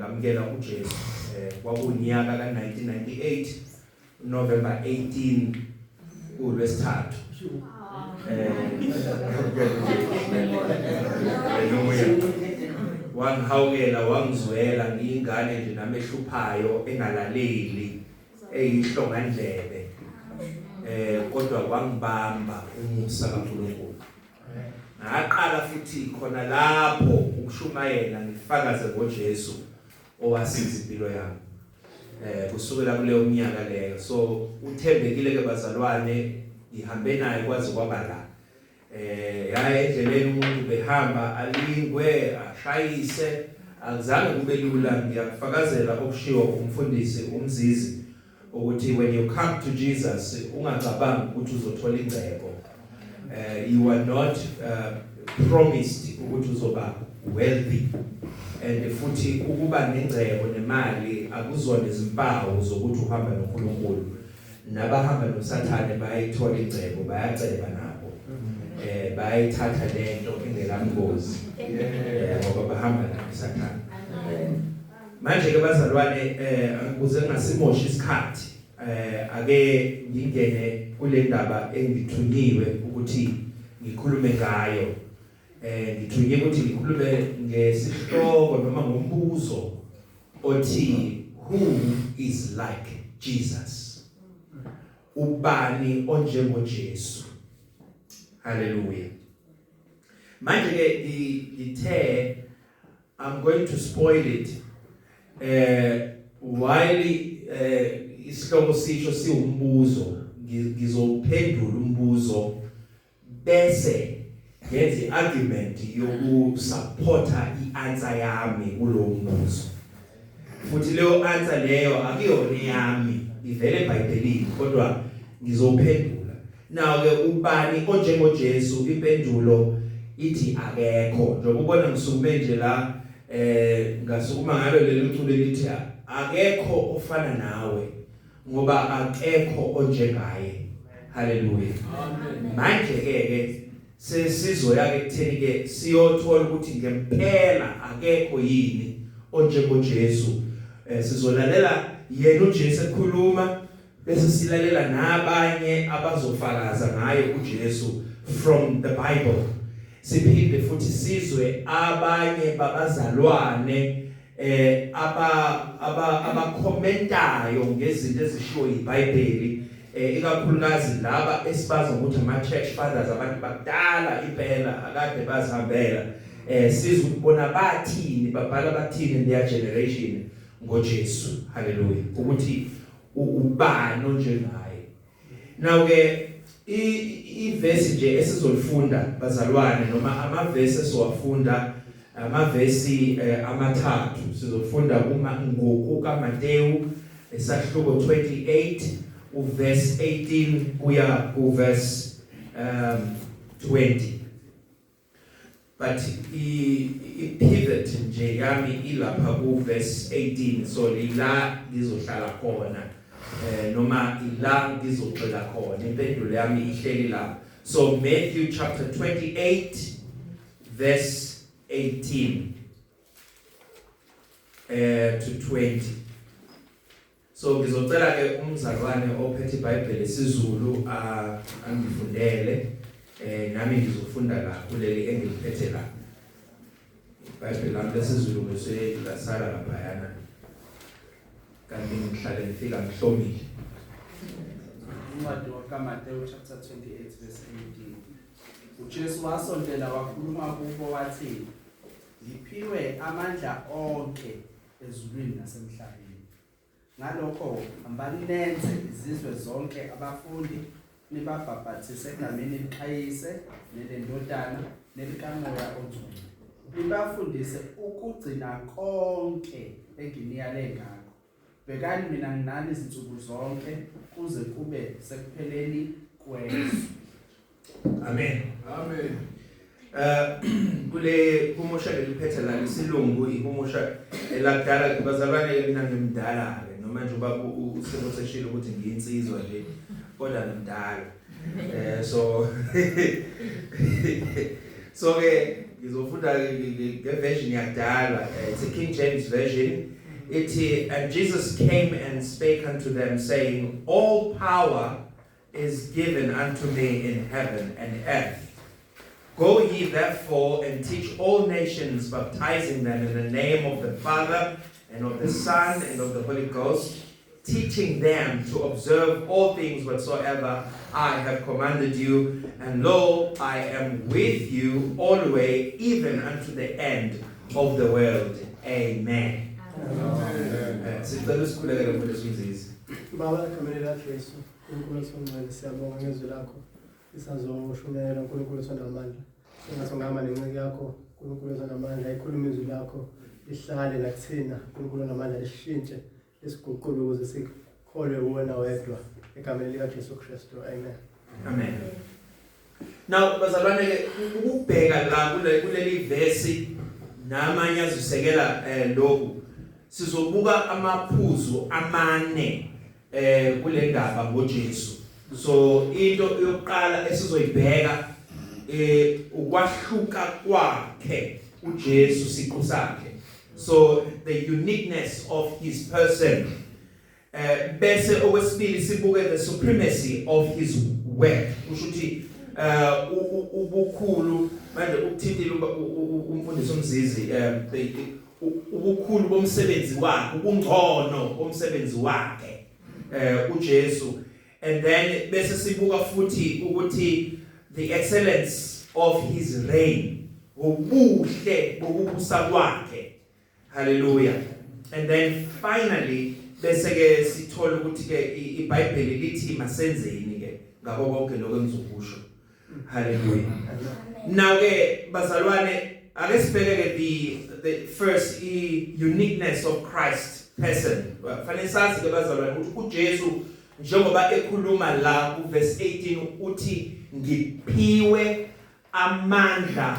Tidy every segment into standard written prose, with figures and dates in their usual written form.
ngamukela uJesu kwakunyaka ka1998 November 18 uLwesithathu wangihawukela wangizwela ngiyingane nje namehluphayo engalaleli eyihlongandlebe kodwa kwangibamba umusa kaNkulunkulu ngaqala futhi khona lapho ukushumayela ngifakaze ngoJesu owasiza impilo yami kusukela kuleyo minyaka leyo so uthembekile ke bazalwane ihambe naye kwazi kwaba la yaya endleleni umuntu behamba alingwe ashayise akuzange kube lula ngiyakufakazela okushiwo umfundisi umzizi ukuthi when you come to Jesus ungacabangi ukuthi uzothola ingcebo you are not promised ukuthi uzoba wealthy and futhi ukuba nengcebo nemali akuzona izimpawu zokuthi uhamba noNkulunkulu nabahamba noSathane bayithola ingcebo bayaceba nabo bayithatha lento engelangozi ngoba bahamba noSathane manje ke bazalwane ukuze ngasimoshi isikhathi ake ngingene kule ndaba engithunyiwe ukuthi ngikhulume ngayo ngithunyiwe ukuthi ngikhulume ngesihloko noma ngombuzo othi who is like Jesus ubani onjengoJesu hallelujah manje ke ngithe I'm going to spoil it while isihloko sisho siwumbuzo ngizophendula umbuzo bese ngenze argument yokusupporta ianswer yami kulo mbuzo futhi leyo answer leyo akuyona yami ivele eBhayibhelini kodwa ngizophendula nawo ke ubani onjengoJesu impendulo ithi akekho njengoba ubona ngisukume nje la ngasukuma ngalo leli culo lithi akekho ofana nawe ngoba akekho onjengaye haleluya amen manje ke sesizoya ke kutheni ke siyothola ukuthi ngempela akekho yini onjengoJesu sizolalela yena uJesu ekhuluma bese silalela nabanye abazofakaza ngaye uJesu from the Bible siphinde futhi sizwe abanye babazalwane abakhomentayo ngezinto ezishiwo yiBhayibheli ikakhulukazi laba esibaza ukuthi ama church fathers abantu bakudala impela akade bazihambela sizwe ukubona bathini babhala bathini in their generation ngoJesu hallelujah ukuthi ubani onjengaye now ke ivesi nje esizolifunda bazalwane noma amavesi esiwafunda amavesi amathathu sizofunda ngokuka Mateyu esahluko 28 uverse 18 kuya uverse 20 but i-pivot nje yami ilapha kuverse 18 so lila ngizohlala khona noma ila ngizoxela khona impendulo yami ihleli lapha so Matthew chapter 28 verse 18 to 20 so ngizocela ke umzalwane ophethe iBhayibheli isiZulu angifundele nami ngizofunda la kuleli engiliphethe la iBhayibheli lami lesiZulu bese lasala laphayana kanti ngihlale ngifika ngihlomile Incwadi kaMateyu chapter 28 verse 18 uJesu wasondela wakhuluma kubo wathi ngiphiwe amandla onke ezulwini nasemhlabeni ngalokho hambani nenze izizwe zonke abafundi nibabhaphathise egameni likaYise nelendodana nelikaMoya oNgcwele nibafundise ukugcina konke enginiyale ngakho bekani mina nginani izinsuku zonke kuze kube sekupheleni kwezwe amen amen kule kumusha eliphethe la isilungu ihumusha elakudala bazalwane mina ngimdala ke noma nje ubaba usebenzishile ukuthi ngiyinsizwa nje kodwa ngimdala so ke ngizofunda ngeversion yakudala it's a King James version and Jesus came and spake unto them, saying, all power is given unto me in heaven and earth. Go ye therefore and teach all nations, baptizing them in the name of the Father and of the Son and of the Holy Ghost, teaching them to observe all things whatsoever I have commanded you. And lo, I am with you always, even unto the end of the world. Amen. Sicela sikhulekele kulesi mzizi. Baba egameni likaJesu, uNkulunkulu esingcwele, siyabonga ngezwi lakho. Isazoshumayela uNkulunkulu esonamandla. Singasongama nenceke yakho, uNkulunkulu esonamandla, ikhuluma izwi lakho, lihlale lakuthina, uNkulunkulu onamandla lishintshe, lisiguqule ukuze sikholwe wena wedwa. Egameni likaJesu Kristu. Amen. Amen. Now, bazalwane ukubheka la kuleli verse namanye azisekela lokhu. Sizobuka amaphuzu amane kule ndaba ngoJesu. So into yokuqala esizoyibheka ukwahluka kwakhe uJesu siqu sakhe. So the uniqueness of his person. Bese okwesibili sibuke the supremacy of his work. Ushuthi ubukhulu manje ukuthintile umfundisi umzizi ubukhulu bomsebenzi wakhe, ubungcono bomsebenzi wakhe uJesu. And then bese sibuka futhi ukuthi the excellence of his reign, ubuhle bokubusa kwakhe. Hallelujah. And then finally bese ke sithola ukuthi ke iBhayibheli lithi masenzeni ke ngabo konke lokho engizokusho. Hallelujah. Now ke bazalwane ake sibheke ke the first uniqueness of Christ person. Fanele sazi ke bazalwane ukuthi uJesu njengoba ekhuluma la ku verse 18 uthi ngiphiwe amandla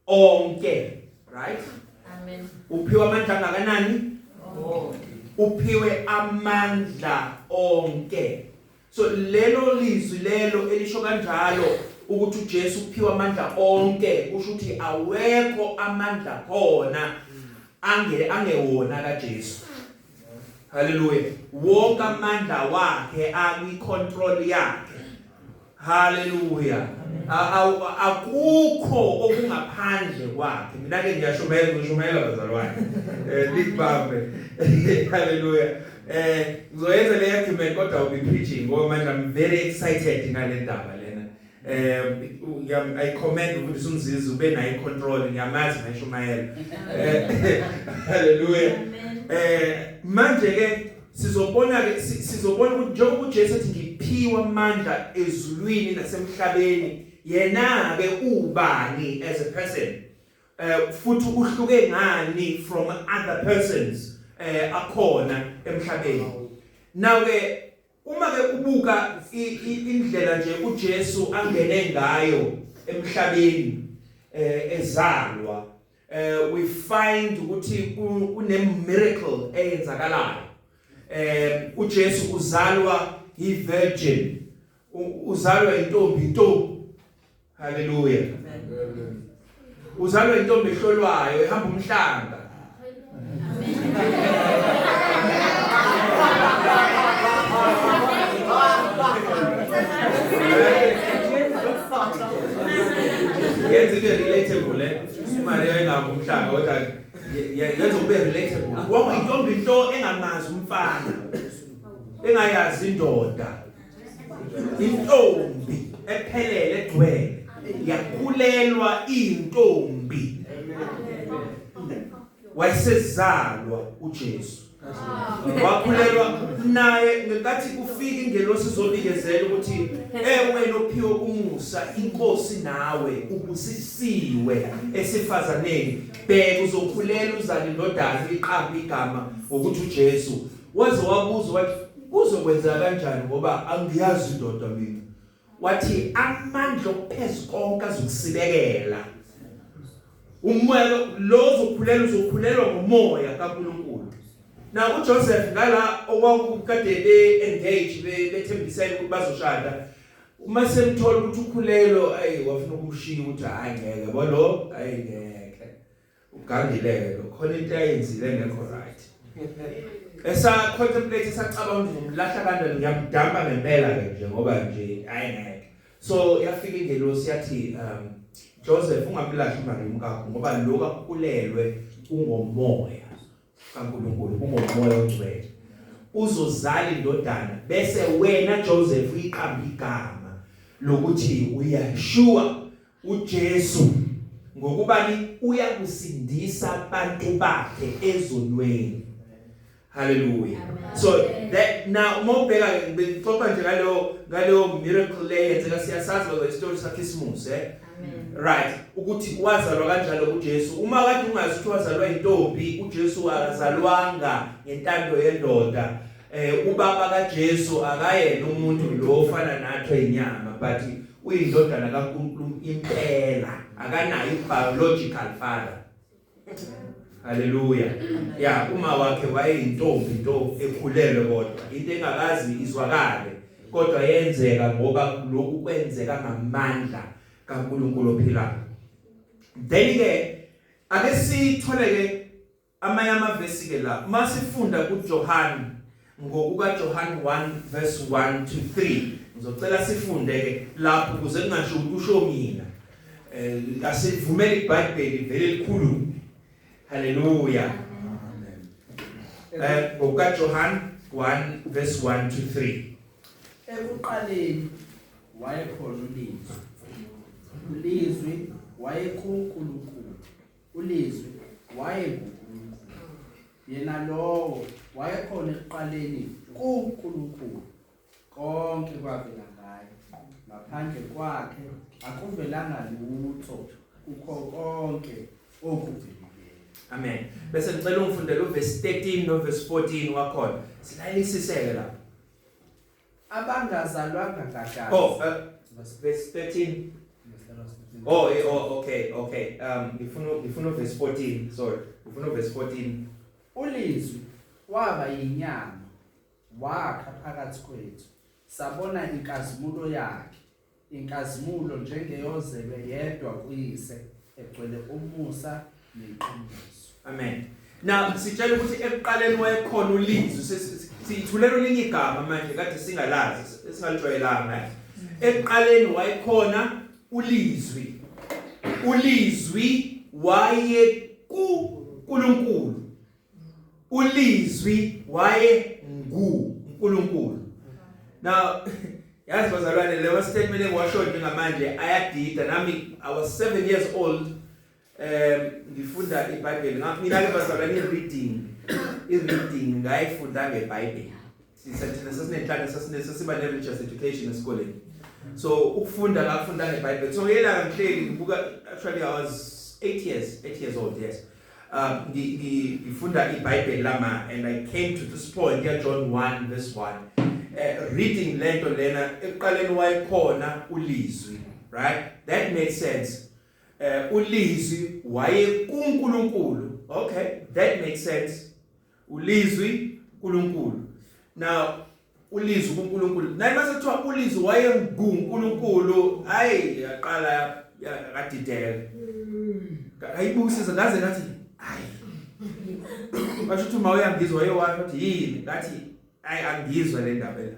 onke, right? Amen. Uphiwe amandla ngakanani? Uphiwe amandla onke. So lelo lizwi lelo elisho kanjalo ukuthi uJesu uphiwe amandla onke, kusho ukuthi awekho amandla khona angewona kaJesu. Hallelujah. Wonke amandla wakhe akwi-control yakhe. Hallelujah. Akukho okungaphandle kwakhe. Mina ke ngiyashumayela bazalwane. Likubambe. Hallelujah. Ngizoyenza le argument kodwa I'll be preaching ngoba manje I'm very excited ngale ndaba lena. I commend ukuthi umzizi ube nayo control, ngiyamazi ngishumayela. Hallelujah. Manje ke sizobona ukuthi njengoba uJesu ethi ngiphiwe amandla ezulwini nasemhlabeni, yena ke ubani as a person, futhi uhluke ngani from other persons akhona emhlabeni. Now ke uma ke ubuka indlela nje uJesu angene ngayo emhlabeni ezalwa, we find ukuthi une miracle eyenzakalayo. uJesu uzalwa virgin, uzalwa intombi. Hallelujah. Amen. Uzalwa intombi ehlolwayo ehamba umhlanga. Yenze ke relatable Maria engaba umhlanga kodwa yenze kube relatable. Ngoba intombi into engamazi umfana, engayazi indoda. Intombi ephelele egcwele yakhulelwa intombi. Wayesezalwa uJesu. Wakhulelwa naye ngekathi kufika ingelosi izobikezela ukuthi wena ophiwe umusa, inkosi nawe ubusisiwe esifazaneni, bheka uzokhulela uzale indodana iqamba igama ngokuthi uJesu. Waze wabuza wathi uzokwenza kanjani ngoba angiyazi indoda mina. Wathi amandla okuphezulu konke azokusibekela. Umoya lo uzokhulelwa ngomoya kaNkulunkulu. Now uJoseph ngala okwakukade engage bethembisela ukuthi bazoshada, uma semthola ukuthi ukhulelo wafuna ukumshiya ukuthi hayi ngeke yabo lo ngeke ugangileke khona into ayenzile ngekho right. Esa contemplate sacabanga ukuthi ngimlahla kanjani ngiyamdamba ngempela ke nje ngoba nje ayengeke. So yafika ingelosi yathi Joseph ungamlahli uMaria umkakho ngoba lokho akukhulelwe ungomoya kaNkulunkulu ungomoya ongcwele. Uzozala indodana bese wena Joseph uyiqamba igama lokuthi uYeshua uJesu ngokubani uyakusindisa abantu bakhe ezonweni. Hallelujah. So that now mobheka ngixoxa nje ngalo miracle leyenzeka siyasazi lo story saKhisimusi right ukuthi wazalwa kanjalo uJesu uma kade ungazi ukuthi wazalwa intombi uJesu akazalwanga ngentando yendoda ubaba kaJesu akayena umuntu lo ofana nathi enyama but uyindodana kaNkulunkulu impela akanayo biological father. Hallelujah. Yeah, uma wakhe wayeyintombi into ekhulelwe kodwa into engakazi izwakale kodwa yenzeka ngoba lokhu kwenzeka ngamandla kaNkulunkulu ophilayo. Then ke ake sitholeke amanye verse ke la masifunda kuJohn ngokuka John 1 verse 1 to 3 ngizocela sifunde ke lapho ukuze kungasho ukuthi usho mina asivumele iBhayibheli vele likhulu. Hallelujah. Ngokuka John 1 verse 1 to 3 ekuqaleni wayekhona ulizwi wayekuNkulunkulu ulizwi wayenguNkulunkulu yena lowo wayekhona ekuqaleni kuNkulunkulu konke kwavela ngaye ngaphandle kwakhe akuvelanga lutho kukho konke okuvelile. Amen. Bese ngicela ungifundele uverse 13 no verse 14 wakhona silayilisiseke la abangazalwanga kagazi. Verse 13. Okay. Ngifuna verse 14. Sorry. Ngifuna verse 14. Ulizwi waba yinyama wakha phakathi kwethu sabona inkazimulo yakhe inkazimulo njengeyozelwe yedwa kuyise egcwele umusa neqiniso. Amen. Now sitshela ukuthi ekuqaleni wayekhona ulizwi sithulela elinye igama manje kade singalazi singalijwayelanga. Ekuqaleni wayekhona ulizwi waye kuNkulunkulu ulizwi waye nguNkulunkulu. Now yazi bazalwane leyo statement engwasho njengamanje ayadida nami I was 7 years old ngifunda iBhayibheli mina ke bazalwane i-reading ngayifunda ngeBhayibheli sisathina sasinenhlanga sasiba ne-religious education esikoleni so ukufunda ngafunda ngeBhayibheli so yela ngihleli ngibuka actually I was 8 years old yes ngifunda iBhayibheli lama and I came to this point ya John 1 verse 1 reading lento lena ekuqaleni wayekhona ulizwi right that makes sense ulizwi waye kuNkulunkulu okay that makes sense ulizwi kuNkulunkulu now ulizwi kuNkulunkulu naye masethiwa ulizwi waye kuNkulunkulu hayi yaqala yakadideka ayibusisa ngaze ngathi hayi basho ukuthi uma uyangizwa wayewayo ukuthi yini ngathi hayi angizwa le ndaba la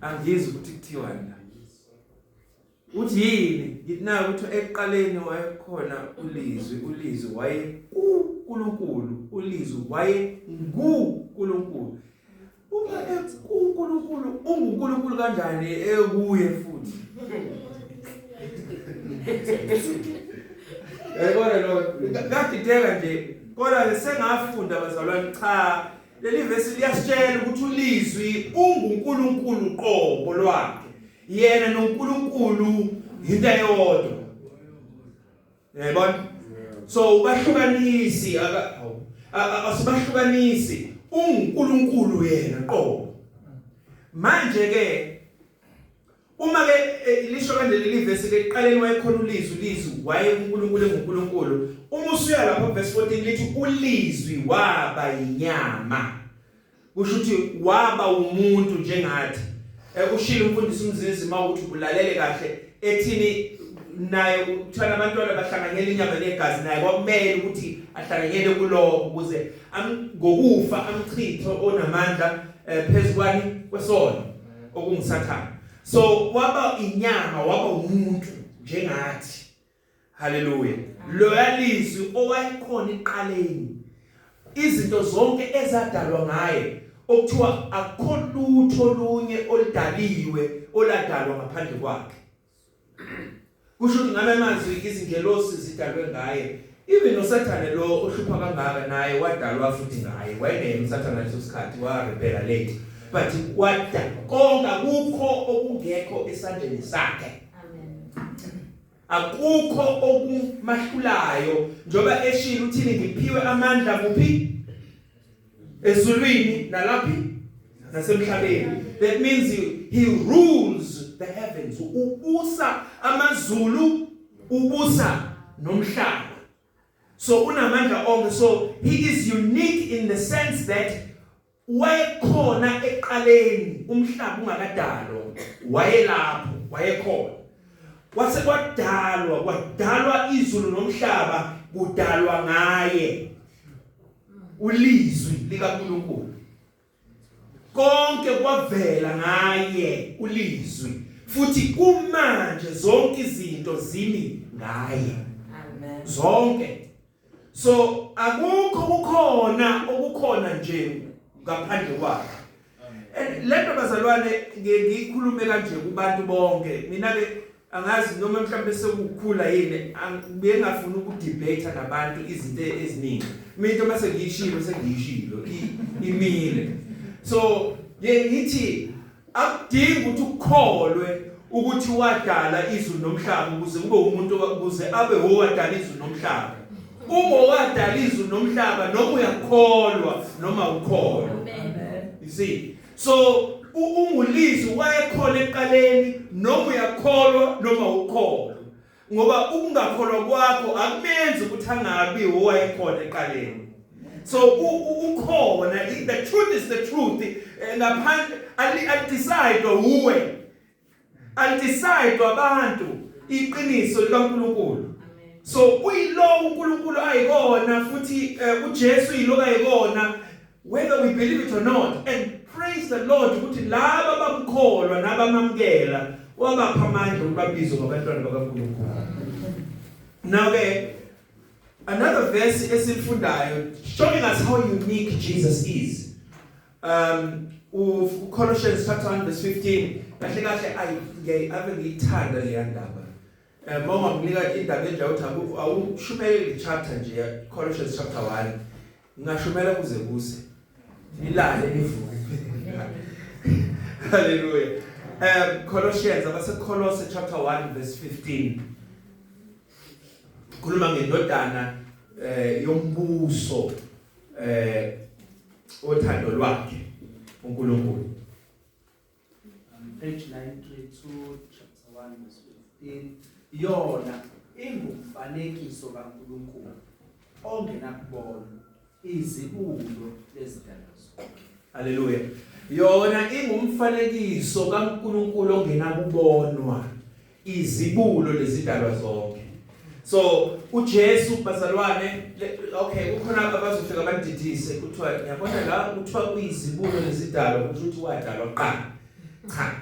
angizwa ukuthi kuthiwa la uthi yini ngithi nayo ukuthi ekuqaleni wayekhona ulizwi waye kuNkulunkulu ulizwi waye nguNkulunkulu uma kuNkulunkulu unguNkulunkulu kanjani ekuye futhi yayibona lo kadideka nje kodwa sengafunda bazalwane cha leli verse liyasitshela ukuthi ulizwi unguNkulunkulu qobo lwakhe yena noNkulunkulu into eyodwa yayibona so ubahlukanisi asibahlukanisi uNkulunkulu yena qobo manje ke uma ke lisho kanje leli verse ke eqaleni wayekhona ulizwi waye uNkulunkulu nguNkulunkulu uma usuya lapha verse 14 lithi ulizwi waba yinyama kusho ukuthi waba umuntu njengathi ushilo umfundisi umzinzima ukuthi ulalele kahle ethini naye uthana abantwana bahlanganyela inyama negazi naye kwakumele ukuthi ahlanganyele kuloko ukuze ngokufa amchitho onamandla phezukwani kwesono okungisathana. So waba inyama, waba umuntu njengathi. Hallelujah. Loyalizwi owayekhona iqaleni. Izinto zonke ezadalwa ngaye okuthiwa akukho lutho olunye oludaliwe oladalwa ngaphandle kwakhe. Kusho ukuthi ngame amazwi izingelosi zidalwe ngaye. Even noSathane lo ohlupha kangaka naye wadalwa futhi ngaye. Wayengena uSathane leso sikhathi warebela late. But wada konke akukho okungekho esandleni sakhe. Akukho okumahlulayo njoba eshilo uthini ngiphiwe amandla kuphi ezulwini nalaphi nasemhlabeni. That means he rules the heavens. Ubusa amazulu, ubusa nomhlaba. So unamandla onke. So he is unique in the sense that wayekhona eqaleni umhlaba ungakadalwa, wayelapho, wayekhona. Wase kwadalwa izulu nomhlaba kudalwa ngaye. Ulizwi likaNkulunkulu. Konke kwavela ngaye ulizwi. Futhi kumanje zonke izinto zimi ngaye. Amen. Zonke. So akukho okukhona nje ngaphandle kwakhe. Lento bazalwane ngikhulume kanje kubantu bonke. Mina ke angazi noma mhlawumbe sekukhula yini ngiyengafuna ukudebate nabantu izinto eziningi. Mina mase ngiyishilo sengiyishilo imile. So ngithi akudingi ukuthi ukholwe ukuthi wadala izulu nomhlaba ukuze kube umuntu ukuze abe owadala izulu nomhlaba. Uma wadala izulu nomhlaba noma uyakholwa noma ukholwa. You see? So ungulizwi wayekholwa eqaleni noma uyakholwa noma ukholwa. Ngoba ukungakholwa kwakho akumenzi ukuthi angabi owayekholwa eqaleni. So ukhona, the truth is the truth. Ngaphandle al-decide uwe. Al-decide abantu iqiniso likaNkulunkulu. So uyilo uNkulunkulu ayikona futhi uJesu yilo ayikona, whether we believe it or not. And praise the Lord ukuthi laba abamkholwa nabamamkela wabapha amandla ukubabizwa ngabantwana bakaNkulunkulu. Now another verse esifundayo showing us how unique Jesus is. Colossians chapter 1 verse 15. Kahle ave ngiyithanda le ndaba. Mama nginika indaba enje awushumele le chapter nje Colossians chapter 1. Ngashumela kuze kuse. Nilale nivuke. Hallelujah. Colossians Colossians chapter 1 verse 15. Khuluma ngendodana yombuso othando lwakhe uNkulunkulu. Page 932 chapter 1 verse 15. Yona ingumfanekiso kaNkulunkulu ongenakubona, izibulo lezidalwa zonke. Hallelujah. Yona ingumfanekiso kaNkulunkulu ongenakubonwa, izibulo lezidalwa zonke. So uJesu bazalwane, okay, kukhona abazofika bandidise kuthiwa ngiyabona la kuthiwa kuyizibulo lezidalwa ukuthi wadalwa qala. Cha.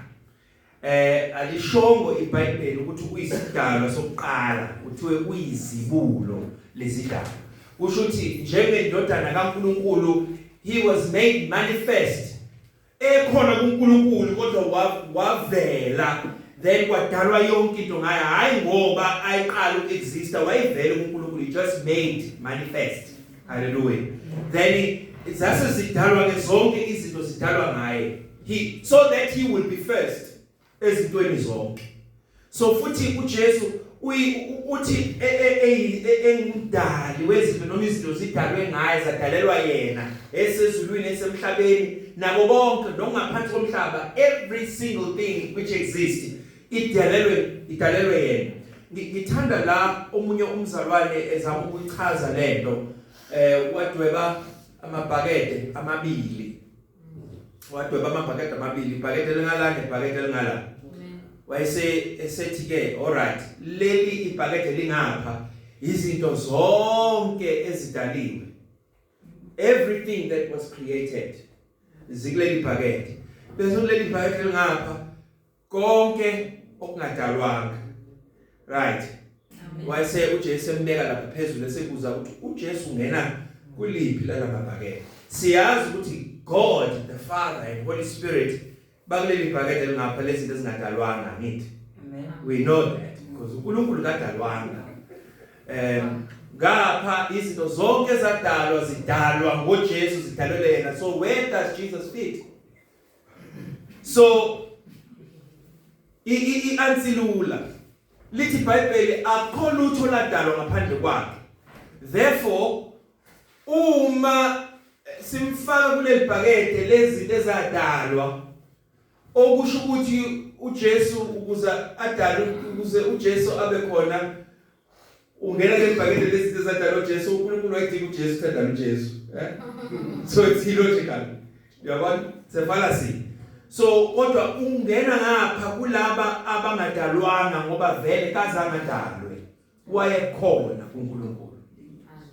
Alishongo iBhayibheli ukuthi kuyisidalwa sokuqala, kuthiwe kuyizibulo lezidalwa. Kusho ukuthi njengendodana kaNkulunkulu he was made manifest. Ekhona kuNkulunkulu kodwa wavela. Then kwadalwa yonke into ngaye, hayi ngoba ayiqala ukuexista, wayevele kuNkulunkulu, he just made manifest. Hallelujah. Then zase zidalwa ke zonke izinto zidalwa ngaye. So that he will be first ezintweni zonke. So futhi uJesu uthi engumdali wezinto noma izinto zidalwe ngaye, zadalelwa yena esezulwini esemhlabeni nabo bonke nokungaphansi komhlaba, every single thing which exists idalelwe yena. Ngithanda la omunye umzalwane ezama ukuchaza lento wadweba amabhakede amabili. Wadweba amabhakede amabili, ibhakede lengala nebhakede lengala. esethi ke alright leli ibhakede lingapha izinto zonke ezidaliwe, everything that was created zikuleli bhakede, bese leli bhakede lingapha konke okungadalwanga, right? Wayese uJesu embeka lapha phezulu esekuza ukuthi uJesu ungena kuliphi lala mabhakede. Siyazi ukuthi God the Father and Holy Spirit bakuleli bhakede lingapha lezi zinto ezingadalwanga ngithi. Amen. We know that because uNkulunkulu kadalwanga. Ngapha izinto zonke ezadalwa zidalwa ngoJesu, zidalelwe yena. So where does Jesus fit? So i-ansilula lithi iBhayibheli akho lutho ladalwa ngaphandle kwakhe. Therefore uma simfaka kuleli bhakede lezi ezadalwa okusho ukuthi uJesu ukuze adalwe, ukuze uJesu abe khona ungena kuleli bhakede lezi ezadalwa uJesu, uNkulunkulu wayedinga uJesu ukudala uJesu, so it's illogical. Uyabona, it's a fallacy. So kodwa ungena ngapha kulaba abangadalwanga ngoba vele kazangadalwe wayekhona uNkulunkulu,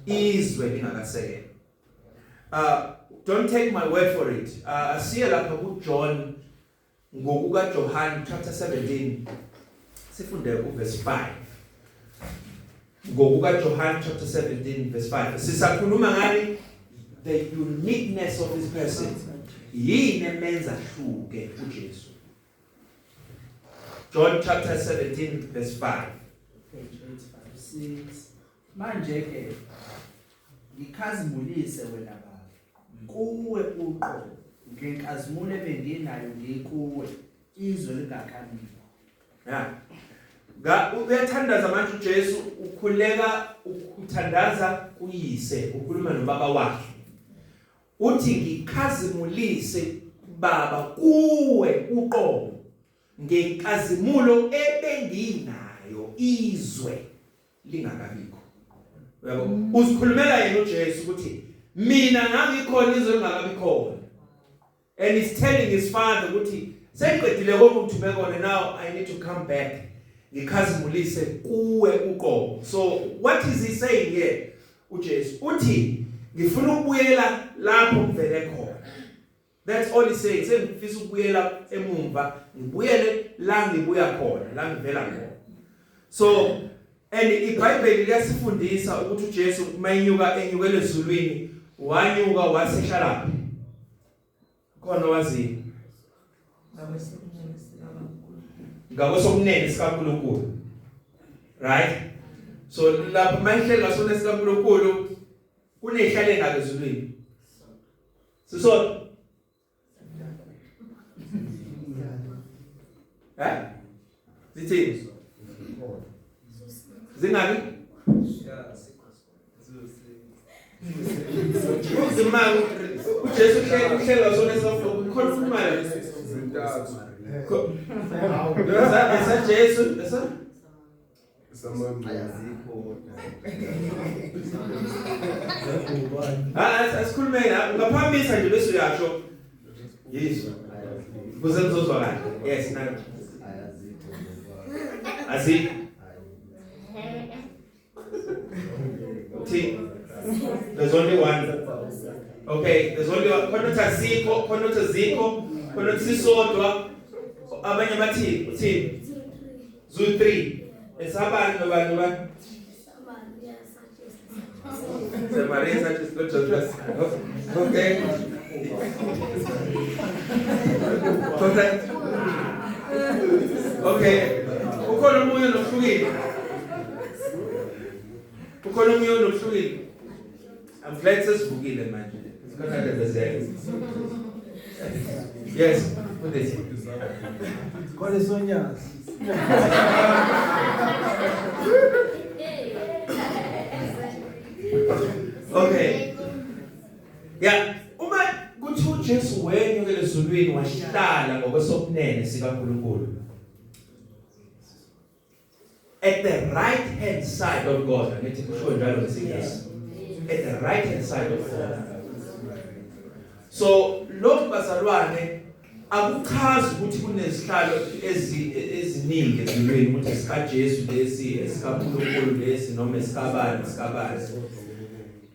izwe lingakasekela. Don't take my word for it. Asiya lapha kuJohn ngokuka John chapter 17 sifunde uverse 5. Ngokuka John chapter 17 verse 5 sisakhuluma ngani the uniqueness of this person. Yini emenza hluke uJesu. John chapter 17 verse 5. Page 856. Manje ke ngikhazimulise wena baba, kuwe uqobo ngenkazimulo ebenginayo ngikuwe, izwe lingakaniwa. Uyathandaza manje uJesu, ukhuleka ukuthandaza kuyise, ukhuluma nobaba wakhe. Uthi ngikhazimulise baba kuwe uqobo ngenkazimulo ebenginayo, izwe lingakabikho. Uyabo, uzikhulumela yena uJesu ukuthi mina ngangikhona izwe lingakabikhona. And he's telling his father ukuthi sengiqedile konke ukuthumela kona, now I need to come back. Ngikhazimulise kuwe uqobo. So what is he saying here? uJesu uthi ngifuna ukubuyela lapho ngivele khona. That's all he's saying. Sengifisa ukubuyela emumva, ngibuyele la ngibuya khona, la ngivela khona. So and iBhayibheli liyasifundisa ukuthi uJesu mayinyuka enyukele ezulwini, wanyuka wasehlala khona wazi ngakosokunene sikaNkulunkulu, right? So lapho mayihleli ngasona sikaNkulunkulu kunehlale ngalo ezulwini. So zithi zingaki uzimanga uJesu uhlelo sona sofuna khona zintathu esa Jesu esa ayazikho asikhulumela ungaphambisa nje bese uyasho Yesu kuze nizozwa kahle. Yes, na azikho there's only one. Okay, there's only one. Khona ziko, khona sisodwa. Abanye bathi uthini? Zu 3. Esabani nobani nobani? Maria Sanchez Lotus. Okay. Okay. Ukhona umoya nohlukile. Ukhona umoya nohlukile. I'm glad sesivukile manje. It's gonna have the same. Yes, what is it? Qual é sonhas? Okay. Yeah, uma kuthi uJesu wenyukele ezulwini wahlala ngokwesokunene sikaNkulunkulu. At the right hand side of God, angithi kusho njalo ngesingisi. At the right hand side of God. So lokhu bazalwane akuchazi ukuthi kunezihlalo eziningi ezilweni ukuthi esika Jesu lesi esika uNkulunkulu lesi noma esikabani.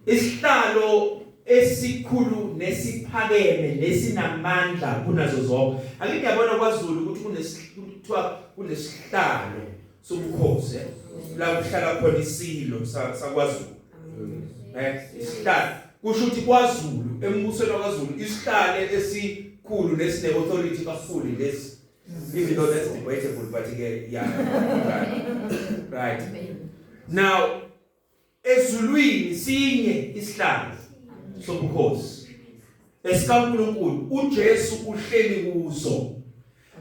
Isihlalo esikhulu nesiphakeme nesinamandla kunazo zonke. Ake ngiyabona kwaZulu ukuthi kunesihlalo sobukhosi la kuhlala khona isilo sakwaZulu. Isihlalo kusho ukuthi kwaZulu embusweni wakwaZulu isihlalo esikhulu nesine authority kakhulu lesi. Even though that's debatable, but yeah, right. Now ezulwini sinye isihlalo sobukhosi esikaNkulunkulu uJesu uhleli kuso.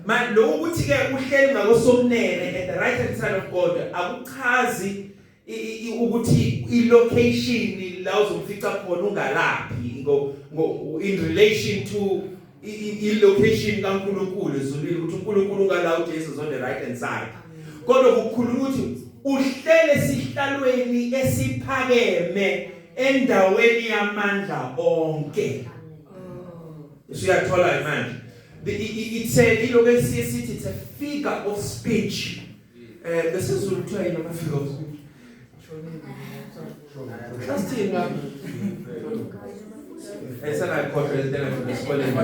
Manje lo ukuthi ke uhleli ngakosomnene at the right hand side of God akuchazi ukuthi ilocation la uzomfica khona ungalaphi in relation to ilocation kaNkulunkulu ezulwini ukuthi uNkulunkulu ungala uJesu is on the right hand side. Kodwa ukukhuluma ukuthi uhlele esihlalweni esiphakeme endaweni yamandla onke. Siyathola manje. It's a figure of speech. This is what we're trying to figure of speech. Trusting God. It's not corporate then I'm spoiling.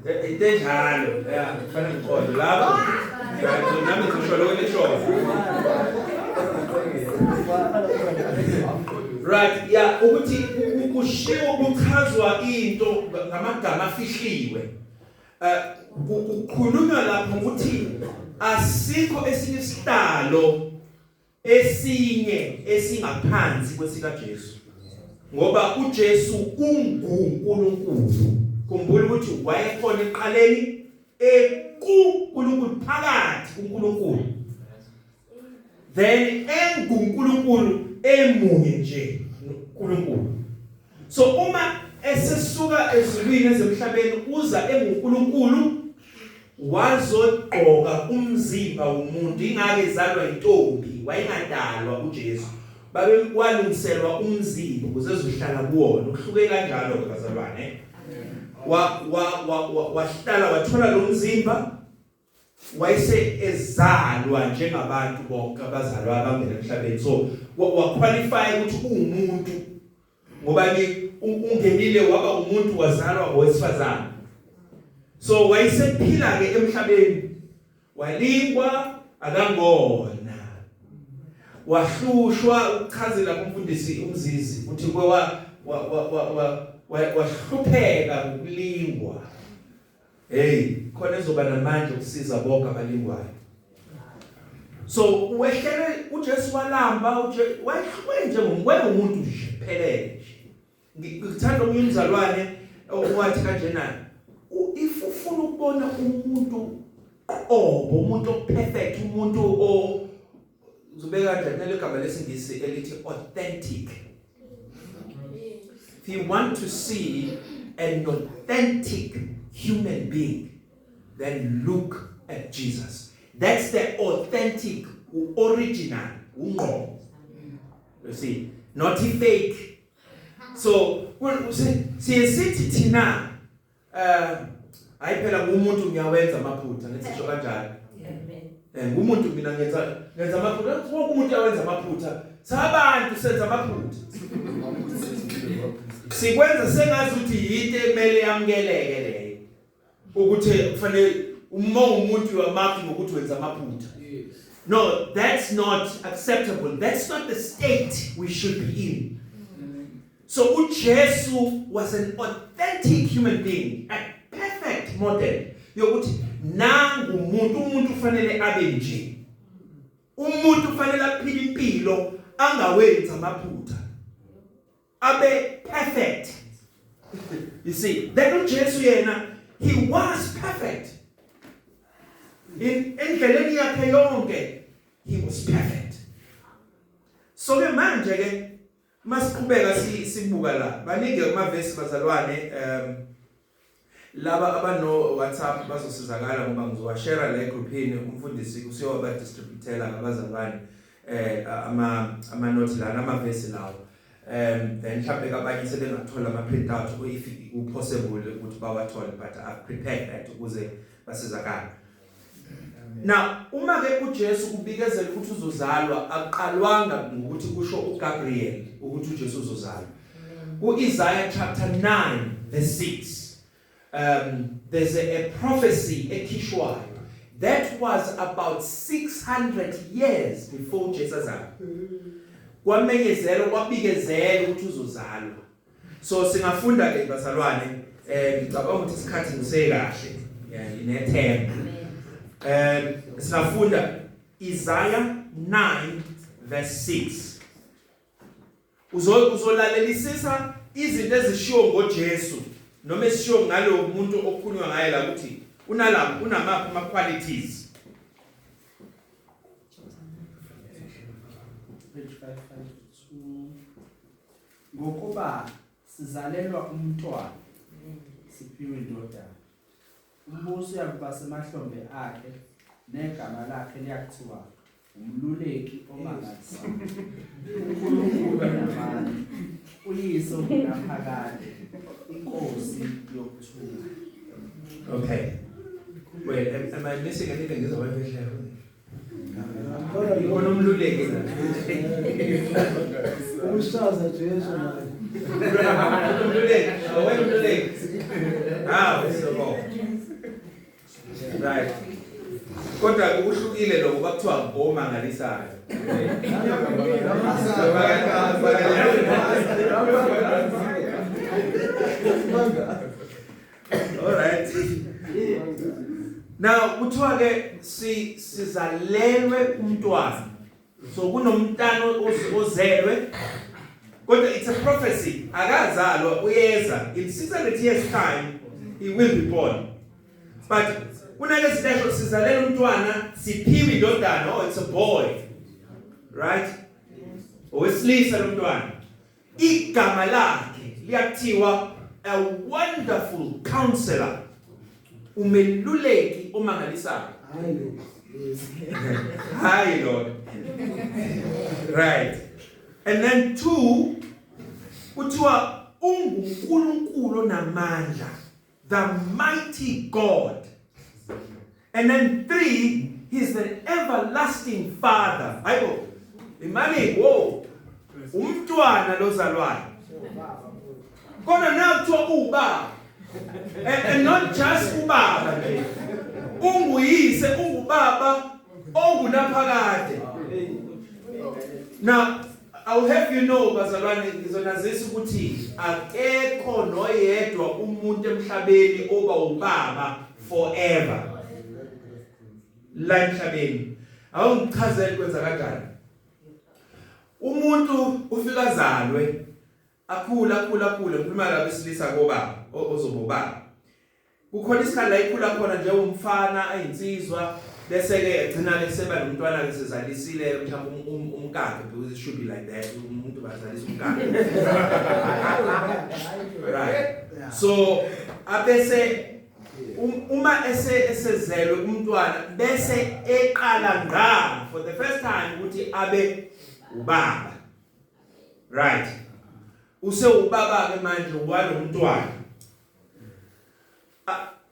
It is hard. Yeah, funny call. Love. Nami kushola kwenye right, yeah, ukuthi kushiwo kuchazwa into ngamagama afihliwe. Kukhulunywa lapho ukuthi asikho esinye isihlalo esinye esingaphansi kwesika Jesu. Ngoba uJesu unguNkulunkulu. Khumbula ukuthi wayekhona eqaleni kuNkulunkulu phakathi kuNkulunkulu. Then enguNkulunkulu emunye nje uNkulunkulu. So uma esesuka ezulwini ezemhlabeni uza enguNkulunkulu wazogqoka umzimba womuntu ingake ezalwa intombi wayengadalwa uJesu. Babe kwalungiselwa umzimba ukuze ezohlala kuwona uhluke kanjalo ke bazalwane. Wahlala wathola lo mzimba wayese ezalwa njengabantu bonke abazalwa abangena emhlabeni. So waqualify ukuthi umuntu ngoba ke ungenile waba umuntu wazalwa ngowesifazane. So wayesephila ke emhlabeni walingwa akangona wahlushwa ukuchazela kumfundisi umzizi uthi wahlupheka ukulingwa. Hey, khona ezoba namandla ukusiza bonke abalingwayo. So wehlele uJesu walamba umuntu nje phelele. Ngikuthanda umzalwane owathi kanjena if ufuna ukubona umuntu umuntu perfect umuntu uzobeka kanjani legama lesingisi elithi authentic. If you want to see an authentic human being, then look at Jesus. That's the authentic, original, you see, not fake. So, sithi thina ayiphela ngumuntu ngiyawenza amaphutha ngisho kanjalo. Ngumuntu mina ngenza amaphutha, wonke umuntu uyawenza amaphutha. Sabantu senza amaphutha. Sikwenza sengazi ukuthi yinto emele yamukeleke leyo. Ukuthi kufanele umuntu wamaki ngokuthi wenza amaphutha. No, that's not acceptable. That's not the state we should be in. So uJesu was an authentic human being, a perfect model. Yokuthi nangu umuntu kufanele abe nje. Umuntu kufanele aphile impilo angawenza amaphutha. Abe perfect. You see, that uJesu yena, he was perfect. In endleleni yakhe yonke, he was perfect. So ke manje ke masiqhubeka sibuka la. Baningi amavesi bazalwane laba abano WhatsApp bazosizakala ngoba ngizowashare la egroupini umfundisi usiyaba distributela abazalwane ama notes la amavesi lawo. then mhlawumbe abanye sebengathola ama print out if possible ukuthi bawathole, but I've prepared that ukuze basizakala. Now uma ke uJesu kubikezela ukuthi uzozalwa aqalwanga ngokuthi kusho uGabriel ukuthi uJesu uzozalwa. Ku-Isaiah chapter 9 verse 6 there's a prophecy ekhishwayo that was about 600 years before Jesus azalwa. Kwamenyezelwa kwabikezela ukuthi uzozalwa. So singafunda ke bazalwane ngicabanga ukuthi isikhathi ngisekahle inethemba. Singafunda Isaiah 9 verse 6. Uzolalelisisa izinto ezishiwo ngoJesu noma esishiwo ngalo umuntu okukhulunywa ngaye la ukuthi unamaphi ama qualities. Ngokuba sizalelwa umntwana siphiwe indodana, umbuso uyakuba semahlombe akhe negama lakhe liyakuthiwa umluleki omangalisayo, uNkulunkulu namandla, uyise ongenaphakade, inkosi yokuthula. Okay. Wait, am I missing anything? Is what we share? Umluleki. Umshaza Jesu manje. Umluleki. Umluleki. So right. Kodwa ukuhlukile lokho bakuthiwa omangalisayo. All right. Now kuthiwa ke sizalelwe umntwana. So kunomntana ozelwe. Kodwa it's a prophecy. Akazalwa uyeza in 600 years time he will be born. But kunale sidasho sizalelwe umntwana siphiwe indodana. Oh, it's a boy. Right? Owesilisa lo mntwana. Igama lakhe liyakuthiwa a wonderful counselor. Umeluleki omangalisayo. Hi Lord. Right. And then 2 kuthiwa unguNkulunkulu namandla, the mighty God. And then 3 he's the everlasting Father. Hayibo. Imali umntwana lozalwayo. Kona now kuthiwa ubaba. And not just ubaba nje. Unguyise, ungubaba, ongunaphakade. Now, I'll have you know bazalwane ngizonazisa ukuthi akekho noyedwa umuntu emhlabeni oba ubaba forever. La emhlabeni. Awungichazele kwenza kanjani. Umuntu ufika zalwe akhula ngikhuluma la besilisa kobaba ozoba ubaba. Kukhona isikhala la ikhula khona nje umfana ayinsizwa bese ke egcina ke seba nomntwana ke sezalisile mhlawumbe umkakhe because it should be like that umuntu bazalisa umkakhe. Right. So abese uma esezelwe umntwana bese eqala ngqa for the first time ukuthi abe ubaba. Right. Use ubaba ke manje walomntwana.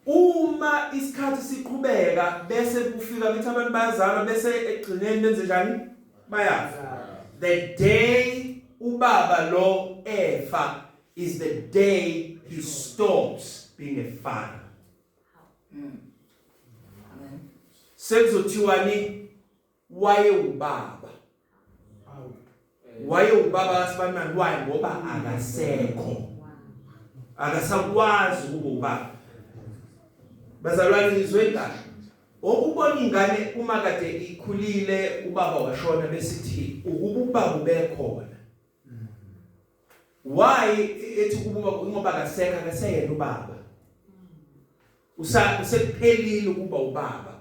Uma isikhathi siqhubeka bese kufika ukuthi abantu bayazalwa bese egcineni benze njani bayafa. The day ubaba lo efa is the day he stops being a father. Sekuzothiwani waye ubaba. Waye ubaba asibanani waye ngoba akasekho. Akasakwazi ukuba ubaba. Bazalwane ngizwe kahle. Ukubona ingane uma kade ikhulile ubaba washona besithi ukuba ubaba ubekhona. Why ethi ukuba ngoba akaseyena ubaba. Usephelile ukuba ubaba.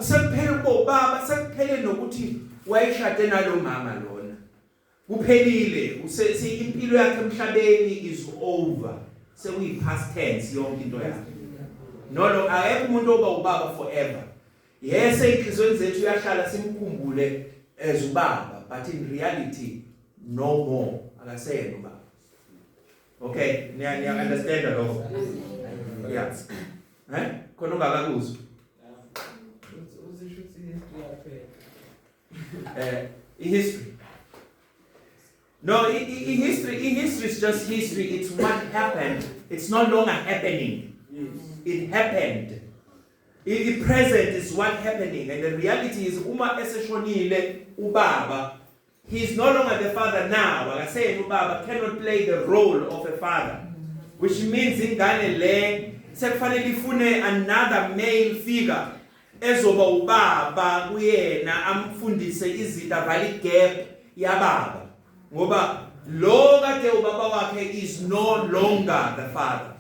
Usephelile ukuba ubaba, sephelile nokuthi wayeshade nalo mama lona. Kuphelile, impilo yakhe emhlabeni is over. Sekuyi past tense yonke into yakhe. No, akekho umuntu oba ubaba forever. Yes, inhlizweni zethu uyahlala simkhumbule as ubaba, but in reality no more. Akaseyena ubaba. Okay, niya understand lokho? Yeah. Khona ungakakuzwa. History. No, history is just history. It's what happened. It's no longer happening. It happened. The present is what happening, and the reality is uma eseshonile ubaba, he's no longer the father now. Like I say, ubaba cannot play the role of a father, which means ingane le sekufanele ifune another male figure ezoba ubaba kuyena amfundise izinto avale gap yababa. Ngoba lo kade ubaba wakhe is no longer the father.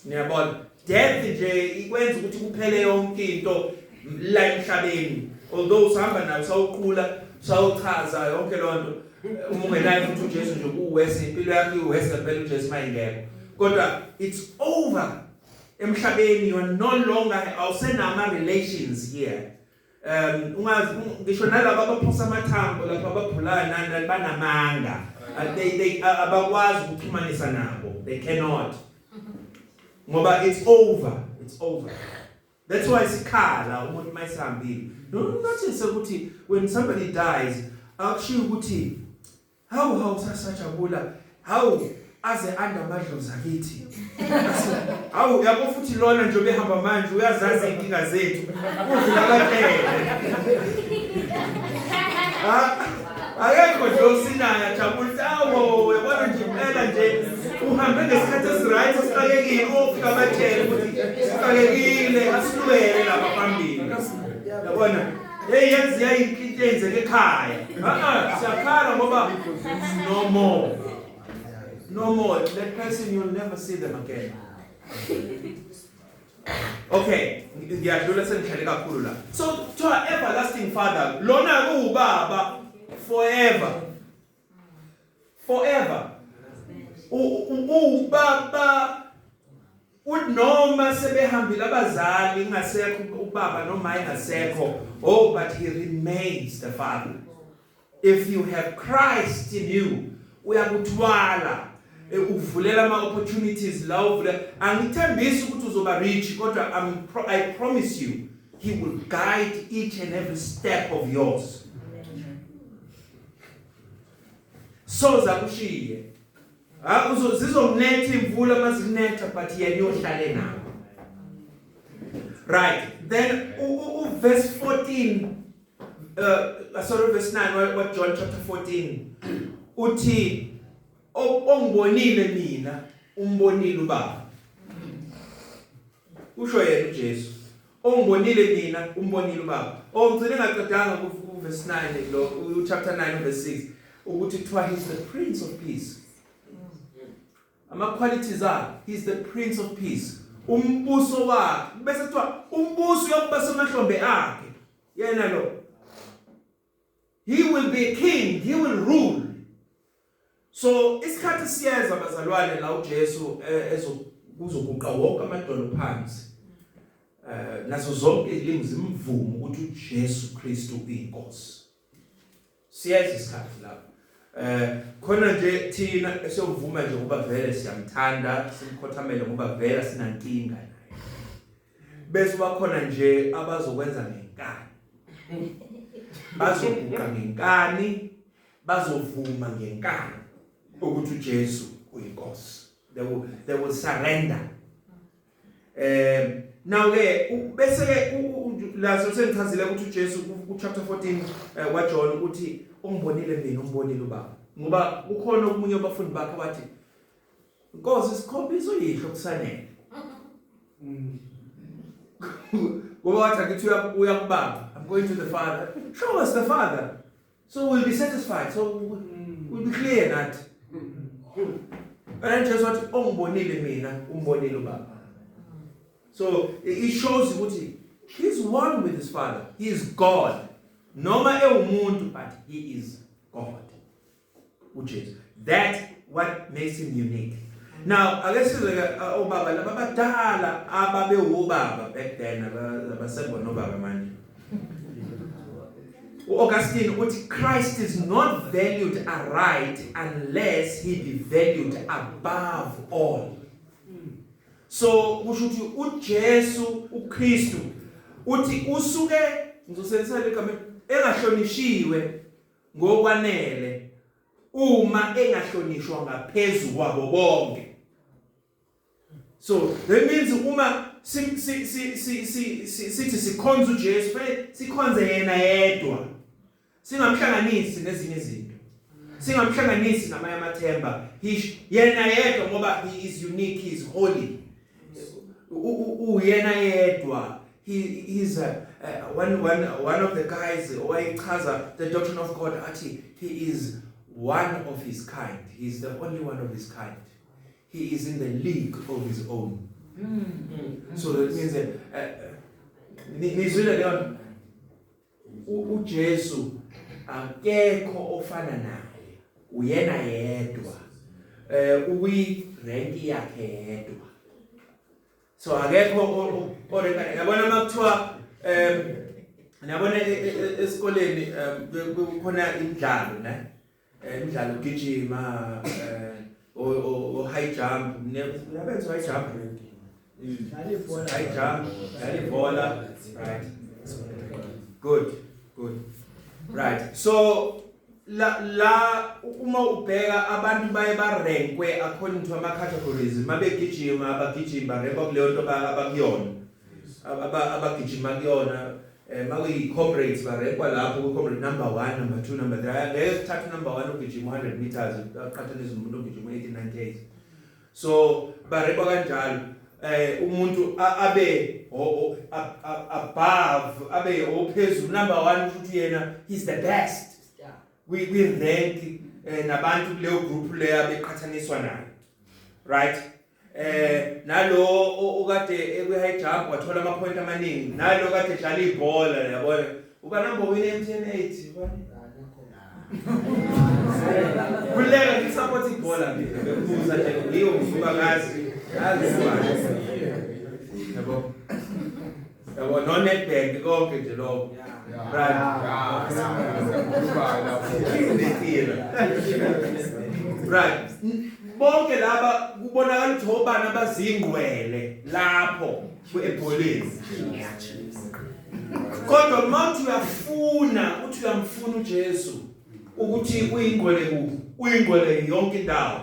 Niyabona? Death nje ikwenza ukuthi kuphele yonke into la emhlabeni. Although usahamba nayo sawuqhula, sawuchaza yonke lonto. Uma ungenayo futhi uJesu nje kuwese impilo yakhe iwese ngempela uJesu mayingekho. Kodwa it's over. Emhlabeni you are no longer awusenama relations here. Ungazi ngisho nalabo abaphosa amathambo lapha abaphulana nani banamanga. They abakwazi ukuxhumanisa nabo. They cannot. Ngoba it's over. It's over. That's why sikhala umuntu mayisambile. Don't notice ukuthi when somebody dies, akushiya ukuthi how sasajabula, how aze andamadlozi akithi. Hawu yabo futhi lona nje behamba manje uyazazi inkinga zethu. Uzila kahle. Akekho nje usinaya jabula awo yabona nje impela nje uhambe ngesikhathi esiright esixakekile ofika abatshela ukuthi sixakekile asilwele lapha phambili. Yabona yenzi yayinto enzeke ekhaya. Siyakhala ngoba no more. No more. That person, you'll never see them again. Okay. So, to our everlasting Father, Lona ubaba forever. Forever. Ubaba unoma sebehambile abazali ngasekho ubaba noma engasekho. Oh, but he remains the Father. If you have Christ in you, uyakutwala. Uvulela ama opportunities la uvule angithembisi ukuthi uzoba rich kodwa I promise you he will guide each and every step of yours. So zakushiye uzizomnetha imvula mazinetha but yena uyohlale nawe. Right, then verse 14 verse 9 what John chapter 14 uthi ongibonile mina umbonile ubaba. Usho yena uJesu ongibonile mina umbonile ubaba. Ngicela ngaqedanga ku verse 9 lo chapter 9 verse 6 ukuthi kuthiwa he's the prince of peace. Ama qualities are he's the prince of peace. Umbuso wakhe bese kuthiwa umbuso uyokuba semahlombe akhe. Yena lo he will be a king, he will rule. So isikhathi siyeza bazalwane la uJesu ezokuzoguqa wonke amadolo phansi. Nazo zonke izilimi zimvumo ukuthi uJesu Kristu uyinkosi. Siyeza isikhathi lapho. Khona nje thina esiyovuma nje ngoba vele siyamthanda, simkhothamele ngoba vele sinankinga naye. Bese bakhona nje abazokwenza ngenkani. Bazoguqa ngenkani, bazovuma ngenkani. Ukuthi uJesu uyinkosi. They will surrender. Now bese ke la sengichazile ukuthi uJesu ku chapter 14 wa John ukuthi ungibonile mina umbonile ubaba. Ngoba ukhona omunye abafundi bakhe bathi Inkosi sikhombisa uyihlo kusanele. Ngoba wathi akithi uya kubaba. I'm going to the Father. Show us the Father. So we'll be satisfied. So we'll be clear that. And then just what ongibonile mina umbonile ubaba. So it shows what he's one with his Father. He is God. Noma umuntu, but he is God. Which is that what makes him unique. Now, I guess obaba laba badala ababe ubaba back then abasebona obaba manje. Augustine uthi Christ is not valued aright unless he be valued above all. So kusho ukuthi uJesu uKristu uthi usuke ngizosebenzisa igama engahlonishiwe ngokwanele uma engahlonishwa ngaphezulu kwabo bonke. So that means uma sithi sikhonza uJesu sikhonze yena yedwa, singamhlanganisi nezinye izinto, singamhlanganisi namanye amathemba. Yena yedwa ngoba he is unique, he is holy. Uyena yedwa. He's one of the guys owayechaza the doctrine of God athi he is one of his kind. He is the only one of his kind. He is in the league of his own. So that means nizwile leyo uJesu akekho ofana naye, uyena yedwa, uyi rank yakhe yedwa. So akekho orekana. Yabona makuthiwa niyabona esikoleni kukhona imidlalo ne, imidlalo ugijima o high jump, uyabenza high jump, high jump, volleyball, right? Good. Right. So la uma ubheka abantu baye barenkwe according to ama categories. Mabegijima abagijima barenkwa kuleyo nto abakuyona. Abagijima kuyona makuyi comrades barenkwa lapho ku comrade number 1, number 2, number 3. Ngeke thathe number 1 ugijima 100 meters uqhathanise umuntu ogijima 1898. So barenkwa kanjalo. Umuntu abe above, abe ophezulu number 1 futhi yena he's the best. We rank nabantu kuleyo group leyo abeqhathaniswa nayo, right? Nalo okade ekwi high jump wathola ama point amaningi, nalo kade edlala ibhola yabona uba number win M108 kuleka ngisupport ibhola bekubuza nje ngiyo ngifakazi yabo no netbank konke nje lokho. Right. Right. Bonke laba kubonakala ukuthi obani abazingqwele lapho kuebholeni. Kodwa manje uthi uyamfuna uJesu ukuthi uyingqwele kuphi? Uyingqwele yonke indawo.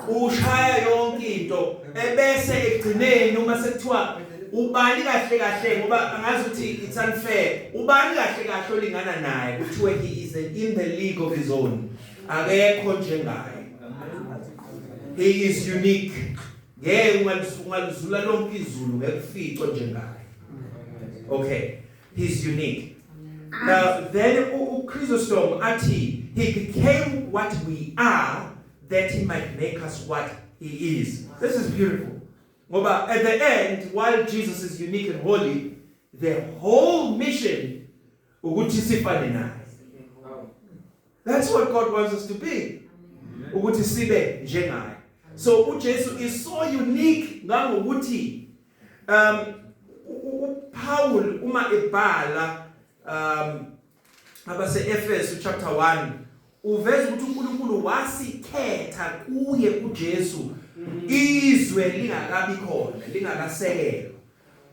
Ushaya yonke into ebese egcineni uma sekuthiwa ubani kahle ngoba angazi ukuthi it's unfair. Ubani kahle olingana naye kuthiwe he is in the league of his own. Akekho njengaye. He is unique. Ngeke ungalizula lonke izulu ngekufico njengaye. Okay, he's unique. Now then uChrysostom athi he became what we are that he might make us what he is. This is beautiful. Ngoba at the end, while Jesus is unique and holy, the whole mission ukuthi sifane naye. That's what God wants us to be. Ukuthi sibe njengaye. So uJesu is so unique ngangokuthi Paul uma ebhala abase Efesu chapter 1 uveza ukuthi uNkulunkulu wasikhetha kuye uJesu izwe lingakabi khona lingakasekelwa